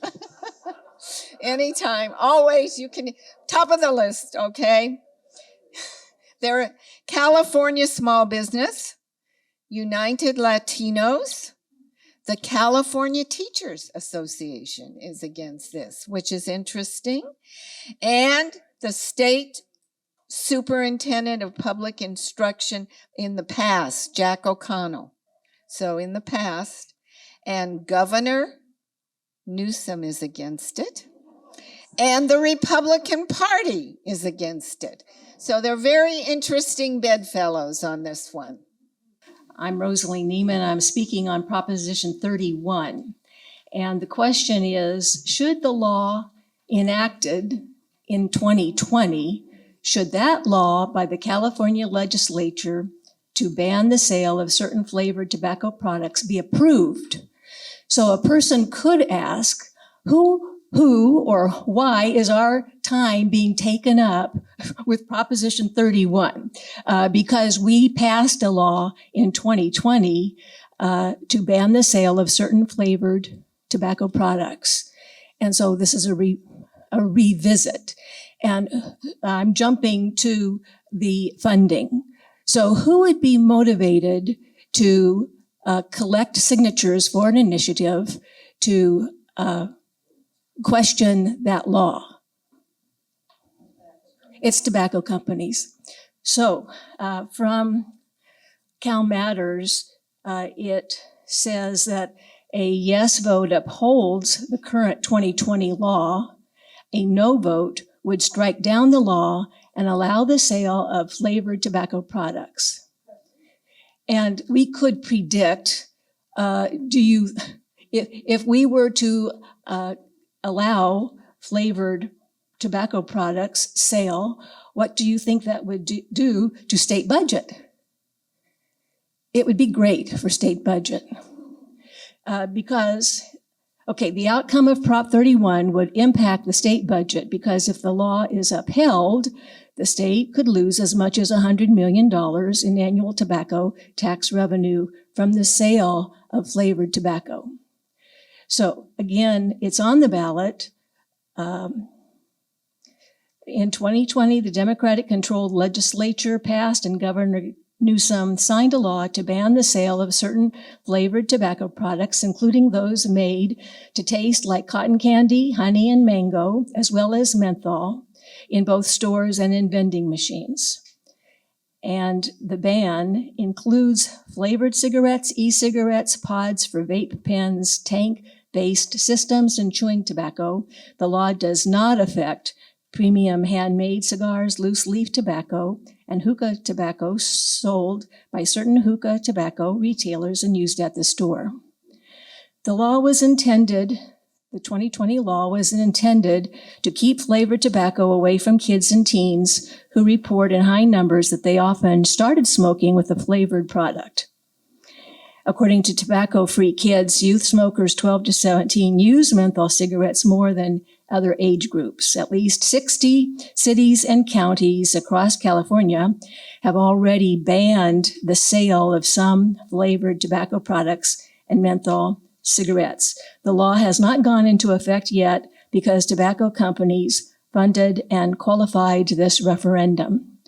Anytime, always, you can, top of the list, okay? There, California Small Business, United Latinos, the California Teachers Association is against this, which is interesting. And the State Superintendent of Public Instruction in the past, Jack O'Connell. So in the past, and Governor Newsom is against it. And the Republican Party is against it. So they're very interesting bedfellows on this one. I'm Rosalie Neiman. I'm speaking on Proposition 31. And the question is, should the law enacted in 2020, should that law by the California legislature to ban the sale of certain flavored tobacco products be approved? So a person could ask, who or why is our time being taken up with Proposition 31? Because we passed a law in 2020 to ban the sale of certain flavored tobacco products. And so this is a revisit. And I'm jumping to the funding. So who would be motivated to collect signatures for an initiative to question that law? It's tobacco companies. So from Cal Matters, it says that a yes vote upholds the current 2020 law. A no vote would strike down the law and allow the sale of flavored tobacco products. And we could predict, if we were to allow flavored tobacco products sale, what do you think that would do to state budget? It would be great for state budget because, okay, the outcome of Prop 31 would impact the state budget because if the law is upheld, the state could lose as much as $100 million in annual tobacco tax revenue from the sale of flavored tobacco. So again, it's on the ballot. In 2020, the Democratic-controlled legislature passed and Governor Newsom signed a law to ban the sale of certain flavored tobacco products, including those made to taste like cotton candy, honey, and mango, as well as menthol, in both stores and in vending machines. And the ban includes flavored cigarettes, e-cigarettes, pods for vape pens, tank-based systems, and chewing tobacco. The law does not affect premium handmade cigars, loose leaf tobacco, and hookah tobacco sold by certain hookah tobacco retailers and used at the store. The 2020 law was intended to keep flavored tobacco away from kids and teens who report in high numbers that they often started smoking with a flavored product. According to Tobacco Free Kids, youth smokers 12 to 17 use menthol cigarettes more than other age groups. At least 60 cities and counties across California have already banned the sale of some flavored tobacco products and menthol cigarettes. The law has not gone into effect yet because tobacco companies funded and qualified this referendum.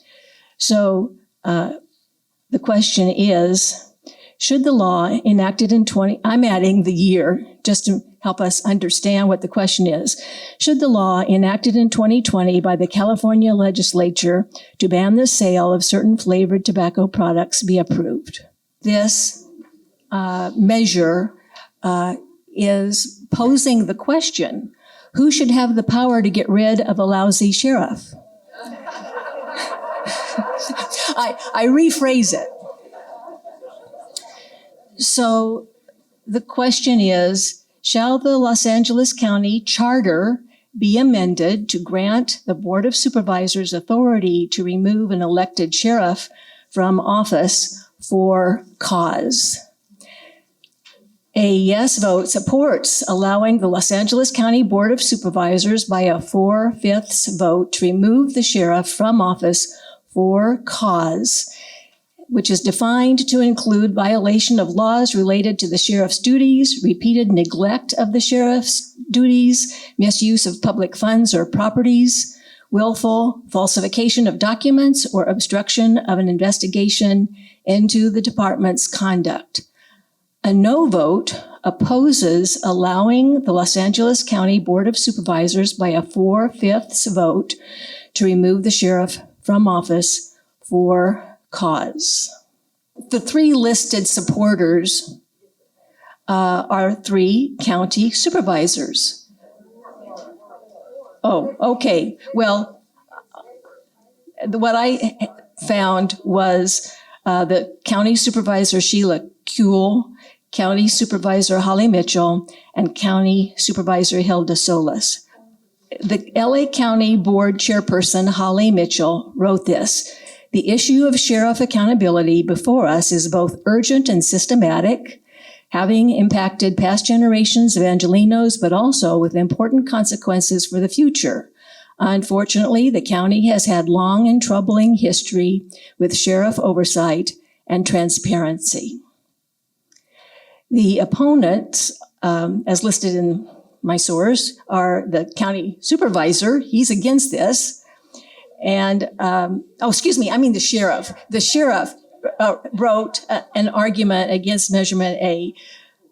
So the question is, should the law enacted in I'm adding the year just to help us understand what the question is. Should the law enacted in 2020 by the California legislature to ban the sale of certain flavored tobacco products be approved? This measure is posing the question, who should have the power to get rid of a lousy sheriff? I rephrase it. So the question is, shall the Los Angeles County Charter be amended to grant the Board of Supervisors authority to remove an elected sheriff from office for cause? A yes vote supports allowing the Los Angeles County Board of Supervisors by a 4/5 vote to remove the sheriff from office for cause, which is defined to include violation of laws related to the sheriff's duties, repeated neglect of the sheriff's duties, misuse of public funds or properties, willful falsification of documents, or obstruction of an investigation into the department's conduct. A no vote opposes allowing the Los Angeles County Board of Supervisors by a 4/5 vote to remove the sheriff from office for cause. The three listed supporters are three county supervisors. Oh, okay. Well, what I found was the county supervisor Sheila Kuehl, county supervisor Holly Mitchell, and county supervisor Hilda Solis. The LA County Board chairperson Holly Mitchell wrote this: "The issue of sheriff accountability before us is both urgent and systematic, having impacted past generations of Angelenos, but also with important consequences for the future. Unfortunately, the county has had long and troubling history with sheriff oversight and transparency." The opponents, as listed in my source, are the county supervisor. He's against this. And, the sheriff. The sheriff wrote an argument against Measurement A.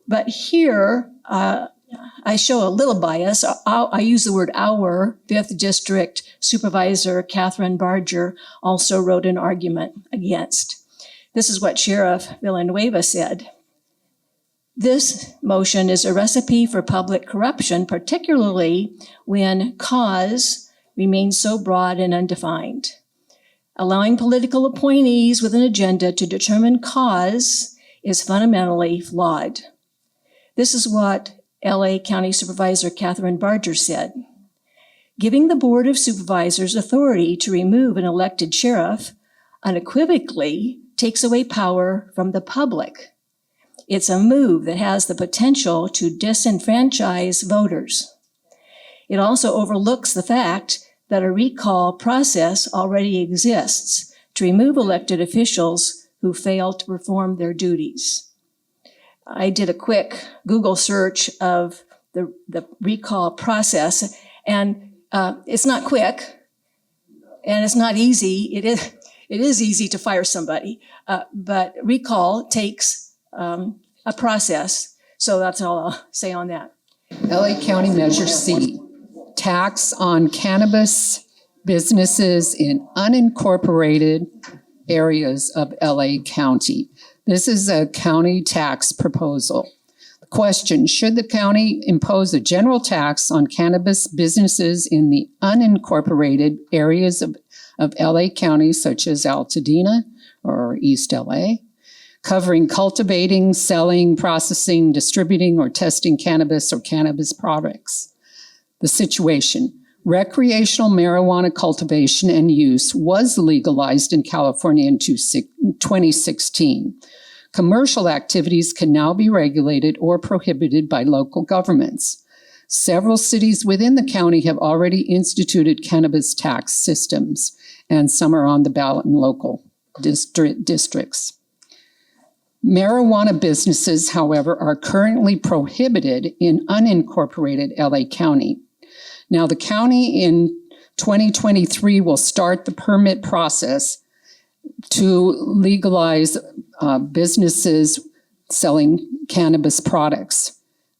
But here, I show a little bias. I use the word our 5th District Supervisor Catherine Barger also wrote an argument against. This is what Sheriff Villanueva said: "This motion is a recipe for public corruption, particularly when cause remains so broad and undefined. Allowing political appointees with an agenda to determine cause is fundamentally flawed." This is what LA County Supervisor Catherine Barger said: "Giving the Board of Supervisors authority to remove an elected sheriff unequivocally takes away power from the public. It's a move that has the potential to disenfranchise voters. It also overlooks the fact that a recall process already exists to remove elected officials who fail to perform their duties." I did a quick Google search of the recall process, and it's not quick, and it's not easy. It is easy to fire somebody, but recall takes a process. So that's all I'll say on that. LA County Measure C, tax on cannabis businesses in unincorporated areas of LA County. This is a county tax proposal. The question: should the county impose a general tax on cannabis businesses in the unincorporated areas of LA County, such as Altadena or East LA, covering cultivating, selling, processing, distributing, or testing cannabis or cannabis products? The situation: recreational marijuana cultivation and use was legalized in California in 2016. Commercial activities can now be regulated or prohibited by local governments. Several cities within the county have already instituted cannabis tax systems, and some are on the ballot in local districts. Marijuana businesses, however, are currently prohibited in unincorporated LA County. Now, the county in 2023 will start the permit process to legalize businesses selling cannabis products.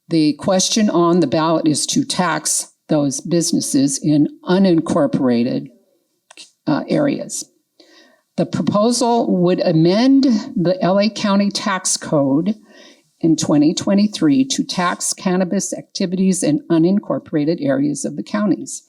The question on the ballot is to tax those businesses in unincorporated areas. The proposal would amend the LA County Tax Code in 2023 to tax cannabis activities in unincorporated areas of the counties.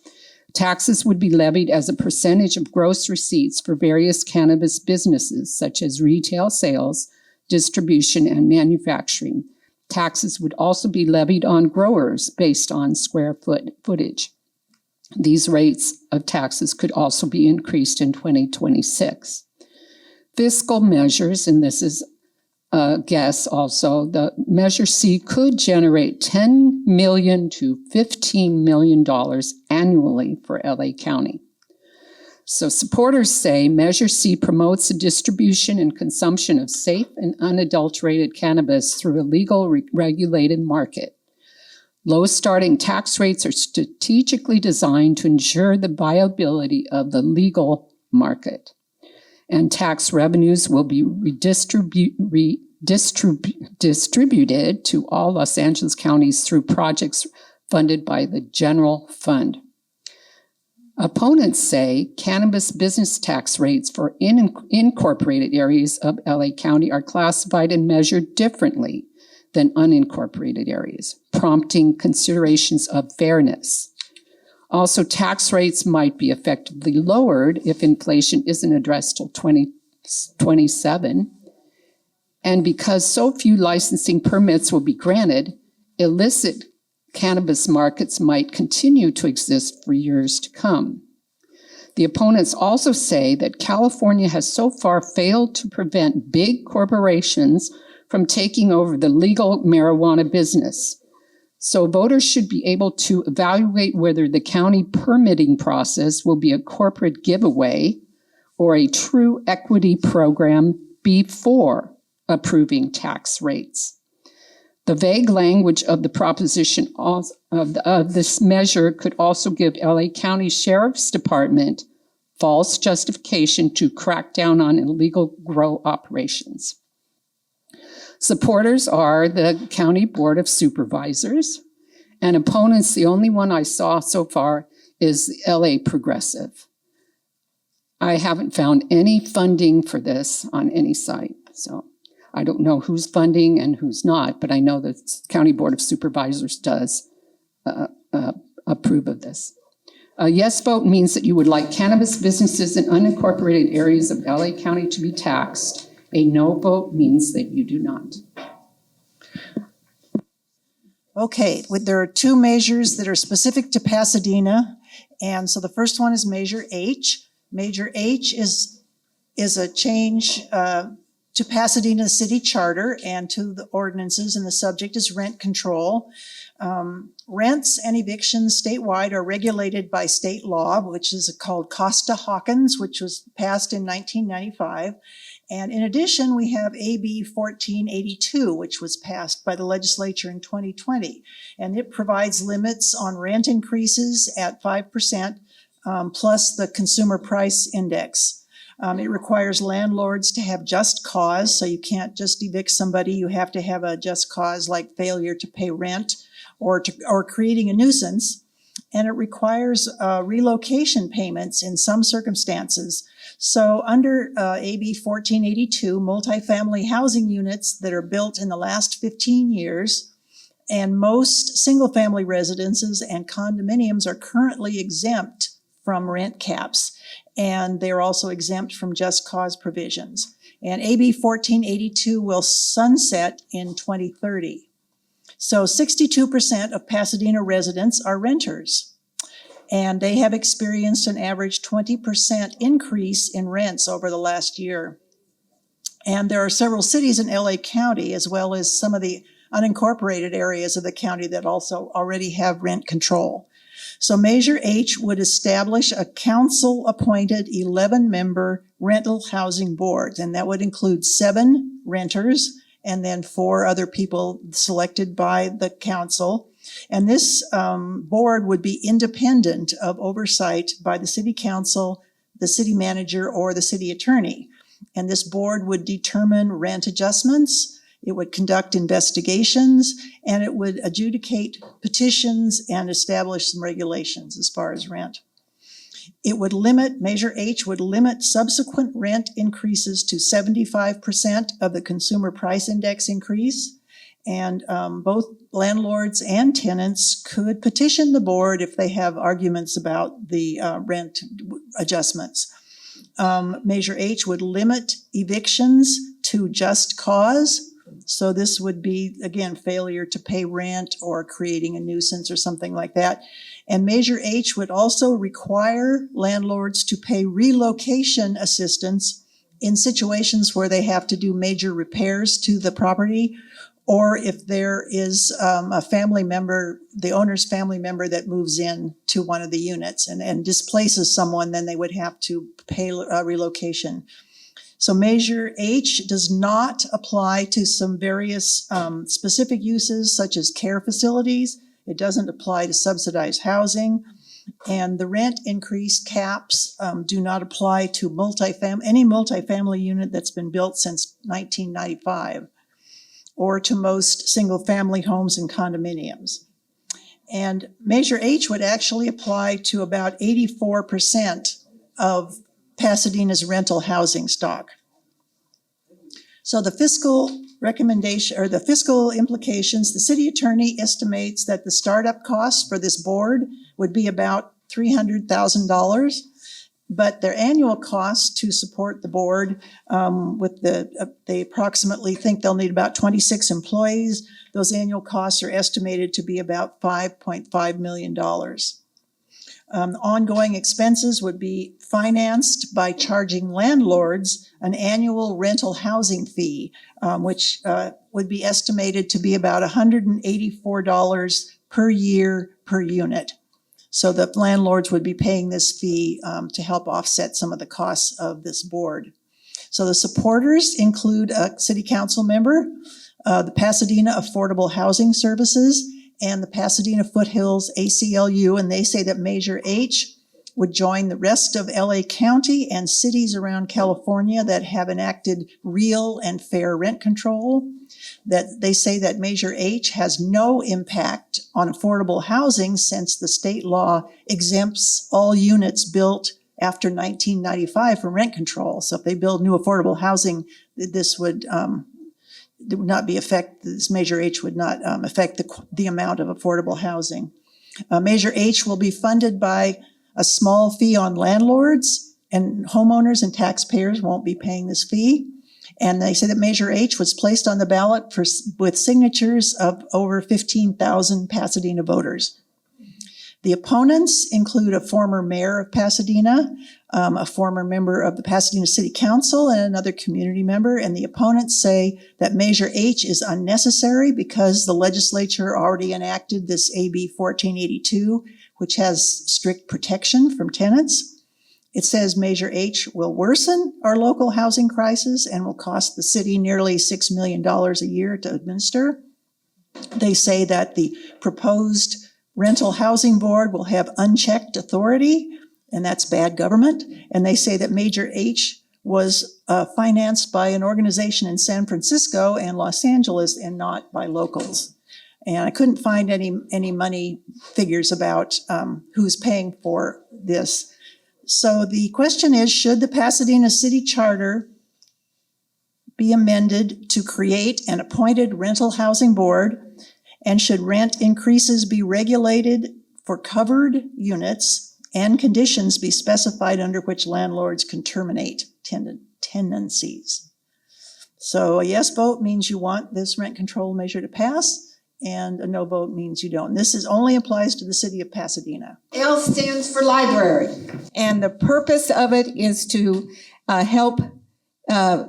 Taxes would be levied as a percentage of gross receipts for various cannabis businesses, such as retail sales, distribution, and manufacturing. Taxes would also be levied on growers based on square footage. These rates of taxes could also be increased in 2026. Fiscal measures, and this is a guess also, the Measure C could generate $10 million to $15 million annually for LA County. So supporters say Measure C promotes the distribution and consumption of safe and unadulterated cannabis through a legal regulated market. Low starting tax rates are strategically designed to ensure the viability of the legal market. And tax revenues will be distributed to all Los Angeles counties through projects funded by the general fund. Opponents say cannabis business tax rates for incorporated areas of LA County are classified and measured differently than unincorporated areas, prompting considerations of fairness. Also, tax rates might be effectively lowered if inflation isn't addressed till 2027. And because so few licensing permits will be granted, illicit cannabis markets might continue to exist for years to come. The opponents also say that California has so far failed to prevent big corporations from taking over the legal marijuana business. So voters should be able to evaluate whether the county permitting process will be a corporate giveaway or a true equity program before approving tax rates. The vague language of the proposition of this measure could also give LA County Sheriff's Department false justification to crack down on illegal grow operations. Supporters are the County Board of Supervisors, and opponents, the only one I saw so far is the LA Progressive. I haven't found any funding for this on any site, so I don't know who's funding and who's not, but I know the County Board of Supervisors does approve of this. A yes vote means that you would like cannabis businesses in unincorporated areas of LA County to be taxed. A no vote means that you do not. Okay, there are two measures that are specific to Pasadena. And so the first one is Measure H. Measure H is a change to Pasadena City Charter and to the ordinances, and the subject is rent control. Rents and evictions statewide are regulated by state law, which is called Costa-Hawkins, which was passed in 1995. And in addition, we have AB 1482, which was passed by the legislature in 2020. And it provides limits on rent increases at 5%, plus the consumer price index. It requires landlords to have just cause, so you can't just evict somebody. You have to have a just cause like failure to pay rent or creating a nuisance. And it requires relocation payments in some circumstances. So under AB 1482, multifamily housing units that are built in the last 15 years and most single-family residences and condominiums are currently exempt from rent caps, and they're also exempt from just cause provisions. And AB 1482 will sunset in 2030. So 62% of Pasadena residents are renters, and they have experienced an average 20% increase in rents over the last year. And there are several cities in LA County, as well as some of the unincorporated areas of the county that also already have rent control. So Measure H would establish a council-appointed 11-member rental housing board, and that would include 7 renters and then 4 other people selected by the council. And this board would be independent of oversight by the city council, the city manager, or the city attorney. And this board would determine rent adjustments, it would conduct investigations, and it would adjudicate petitions and establish some regulations as far as rent. It would limit, Measure H would limit subsequent rent increases to 75% of the consumer price index increase. And both landlords and tenants could petition the board if they have arguments about the rent adjustments. Measure H would limit evictions to just cause. So this would be, again, failure to pay rent or creating a nuisance or something like that. And Measure H would also require landlords to pay relocation assistance in situations where they have to do major repairs to the property, or if there is a family member, the owner's family member that moves in to one of the units and displaces someone, then they would have to pay relocation. So Measure H does not apply to some various specific uses such as care facilities. It doesn't apply to subsidized housing. And the rent increase caps do not apply to any multifamily unit that's been built since 1995, or to most single-family homes and condominiums. And Measure H would actually apply to about 84% of Pasadena's rental housing stock. So the fiscal recommendation, or the fiscal implications, the city attorney estimates that the startup costs for this board would be about $300,000, but their annual cost to support the board, they approximately think they'll need about 26 employees. Those annual costs are estimated to be about $5.5 million. Ongoing expenses would be financed by charging landlords an annual rental housing fee, which would be estimated to be about $184 per year per unit. So the landlords would be paying this fee to help offset some of the costs of this board. So the supporters include a city council member, the Pasadena Affordable Housing Services, and the Pasadena Foothills ACLU, and they say that Measure H would join the rest of LA County and cities around California that have enacted real and fair rent control. That they say that Measure H has no impact on affordable housing since the state law exempts all units built after 1995 from rent control. So if they build new affordable housing, this would not be this Measure H would not affect the amount of affordable housing. Measure H will be funded by a small fee on landlords, and homeowners and taxpayers won't be paying this fee. And they say that Measure H was placed on the ballot with signatures of over 15,000 Pasadena voters. The opponents include a former mayor of Pasadena, a former member of the Pasadena City Council, and another community member. And the opponents say that Measure H is unnecessary because the legislature already enacted this AB 1482, which has strict protection from tenants. It says Measure H will worsen our local housing crisis and will cost the city nearly $6 million a year to administer. They say that the proposed rental housing board will have unchecked authority, and that's bad government. And they say that Measure H was financed by an organization in San Francisco and Los Angeles and not by locals. And I couldn't find any money figures about who's paying for this. So the question is, should the Pasadena City Charter be amended to create an appointed rental housing board? And should rent increases be regulated for covered units and conditions be specified under which landlords can terminate tenancies? So a yes vote means you want this rent control measure to pass, and a no vote means you don't. This only applies to the city of Pasadena. L stands for library, and the purpose of it is to help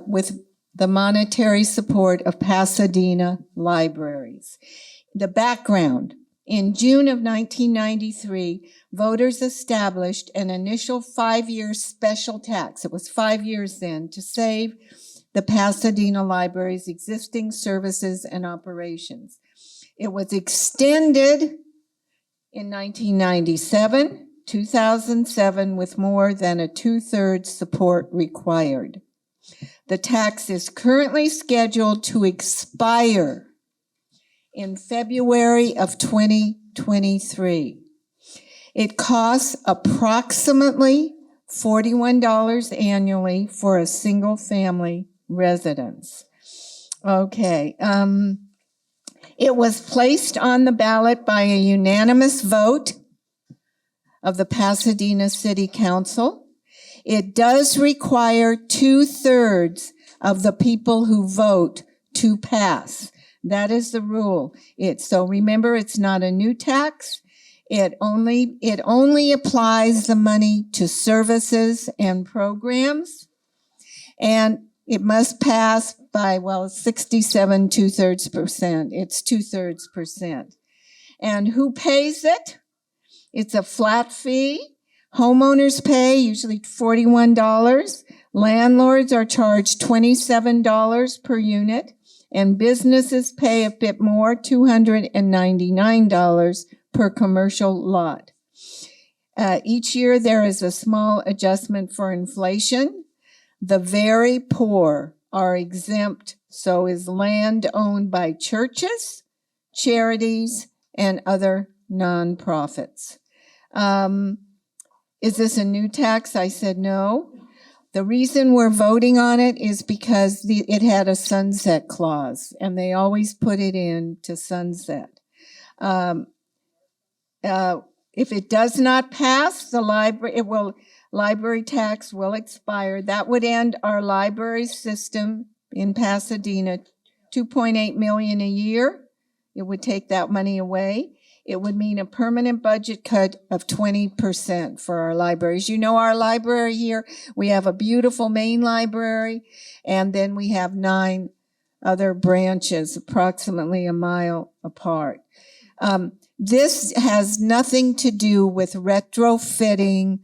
with the monetary support of Pasadena libraries. The background: in June of 1993, voters established an initial 5-year special tax. It was 5 years then, to save the Pasadena Library's existing services and operations. It was extended in 1997, 2007, with more than a 2/3 support required. The tax is currently scheduled to expire in February of 2023. It costs approximately $41 annually for a single family residence. Okay. It was placed on the ballot by a unanimous vote of the Pasadena City Council. It does require 2/3 of the people who vote to pass. That is the rule. So remember, it's not a new tax. It only applies the money to services and programs, and it must pass by, 67 2/3%. It's 2/3%. And who pays it? It's a flat fee. Homeowners pay usually $41. Landlords are charged $27 per unit, and businesses pay a bit more, $299 per commercial lot. Each year there is a small adjustment for inflation. The very poor are exempt, so is land owned by churches, charities, and other nonprofits. Is this a new tax? I said no. The reason we're voting on it is because it had a sunset clause, and they always put it in to sunset. If it does not pass, the library tax will expire. That would end our library system in Pasadena, $2.8 million a year. It would take that money away. It would mean a permanent budget cut of 20% for our libraries. You know, our library here, we have a beautiful main library, and then we have 9 other branches, approximately a mile apart. This has nothing to do with retrofitting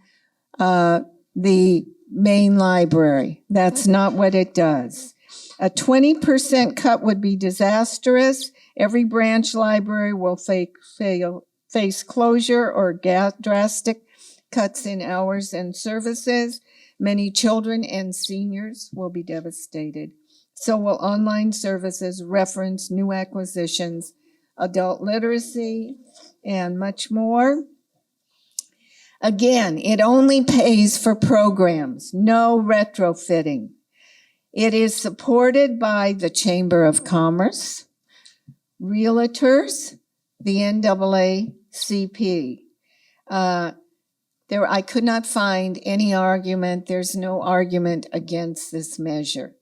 the main library. That's not what it does. A 20% cut would be disastrous. Every branch library will face closure or drastic cuts in hours and services. Many children and seniors will be devastated. So will online services, reference, new acquisitions, adult literacy, and much more. Again, it only pays for programs, no retrofitting. It is supported by the Chamber of Commerce, realtors, the NAACP. I could not find any argument. There's no argument against this measure.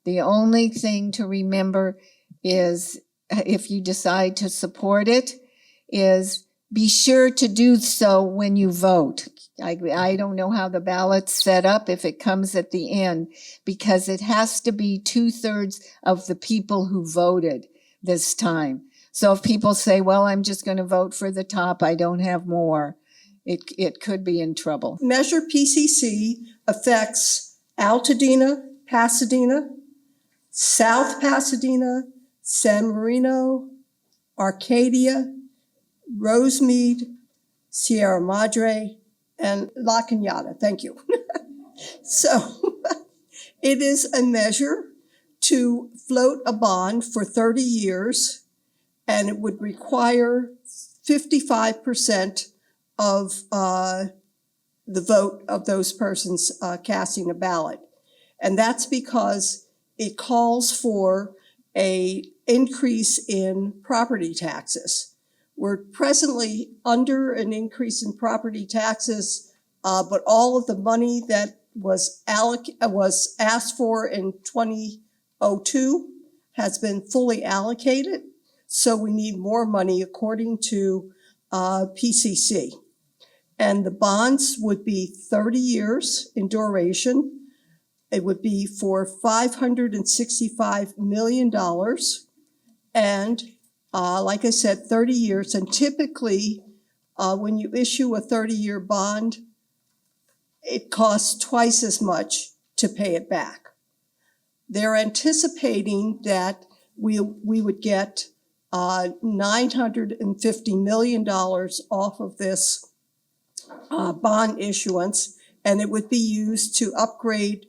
The only thing to remember is, if you decide to support it, is be sure to do so when you vote. I don't know how the ballot's set up if it comes at the end, because it has to be 2/3 of the people who voted this time. So if people say, well, I'm just going to vote for the top, I don't have more, it could be in trouble. Measure PCC affects Altadena, Pasadena, South Pasadena, San Marino, Arcadia, Rosemead, Sierra Madre, and La Cañada. Thank you. So it is a measure to float a bond for 30 years, and it would require 55% of the vote of those persons casting a ballot. And that's because it calls for an increase in property taxes. We're presently under an increase in property taxes, but all of the money that was asked for in 2002 has been fully allocated. So we need more money according to PCC. And the bonds would be 30 years in duration. It would be for $565 million. And like I said, 30 years. And typically, when you issue a 30-year bond, it costs twice as much to pay it back. They're anticipating that we would get $950 million off of this bond issuance, and it would be used to upgrade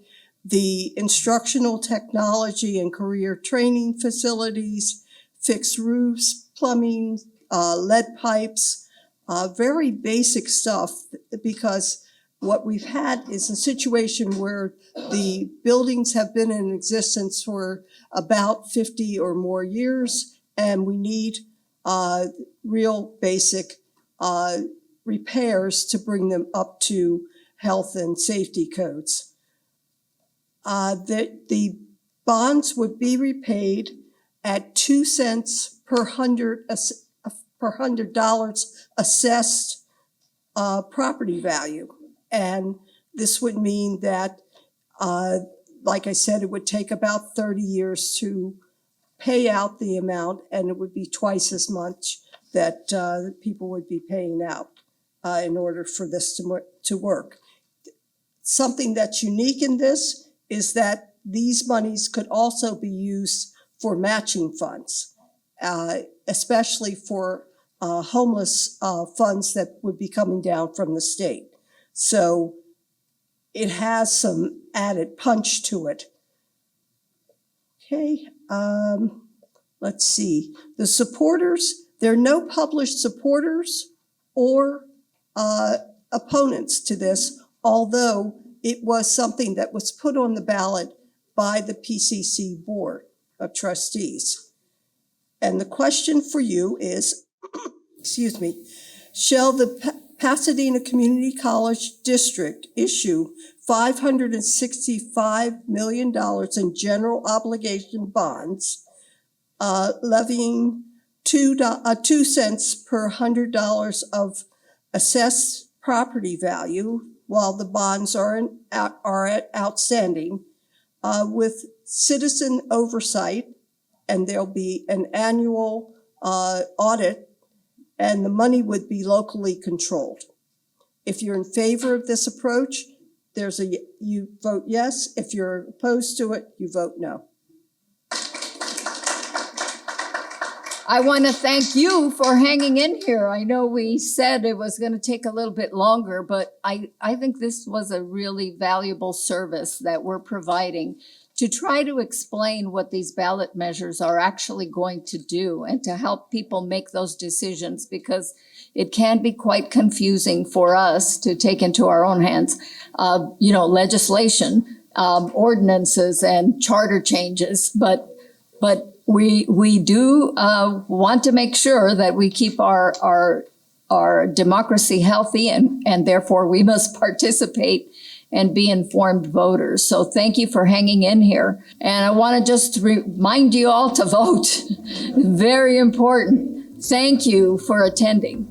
the instructional technology and career training facilities, fix roofs, plumbing, lead pipes, very basic stuff, because what we've had is a situation where the buildings have been in existence for about 50 or more years, and we need real basic repairs to bring them up to health and safety codes. The bonds would be repaid at 2 cents per $100 assessed property value. And this would mean that, like I said, it would take about 30 years to pay out the amount, and it would be twice as much that people would be paying out in order for this to work. Something that's unique in this is that these monies could also be used for matching funds, especially for homeless funds that would be coming down from the state. So it has some added punch to it. Okay, let's see. The supporters, there are no published supporters or opponents to this, although it was something that was put on the ballot by the PCC Board of Trustees. And the question for you is, excuse me, shall the Pasadena Community College District issue $565 million in general obligation bonds, levying 2 cents per $100 of assessed property value while the bonds are outstanding, with citizen oversight, and there'll be an annual audit, and the money would be locally controlled. If you're in favor of this approach, you vote yes. If you're opposed to it, you vote no. I want to thank you for hanging in here. I know we said it was going to take a little bit longer, but I think this was a really valuable service that we're providing to try to explain what these ballot measures are actually going to do and to help people make those decisions, because it can be quite confusing for us to take into our own hands, legislation, ordinances and charter changes, but we do want to make sure that we keep our democracy healthy, and therefore we must participate and be informed voters. So thank you for hanging in here. And I want to just remind you all to vote. Very important. Thank you for attending.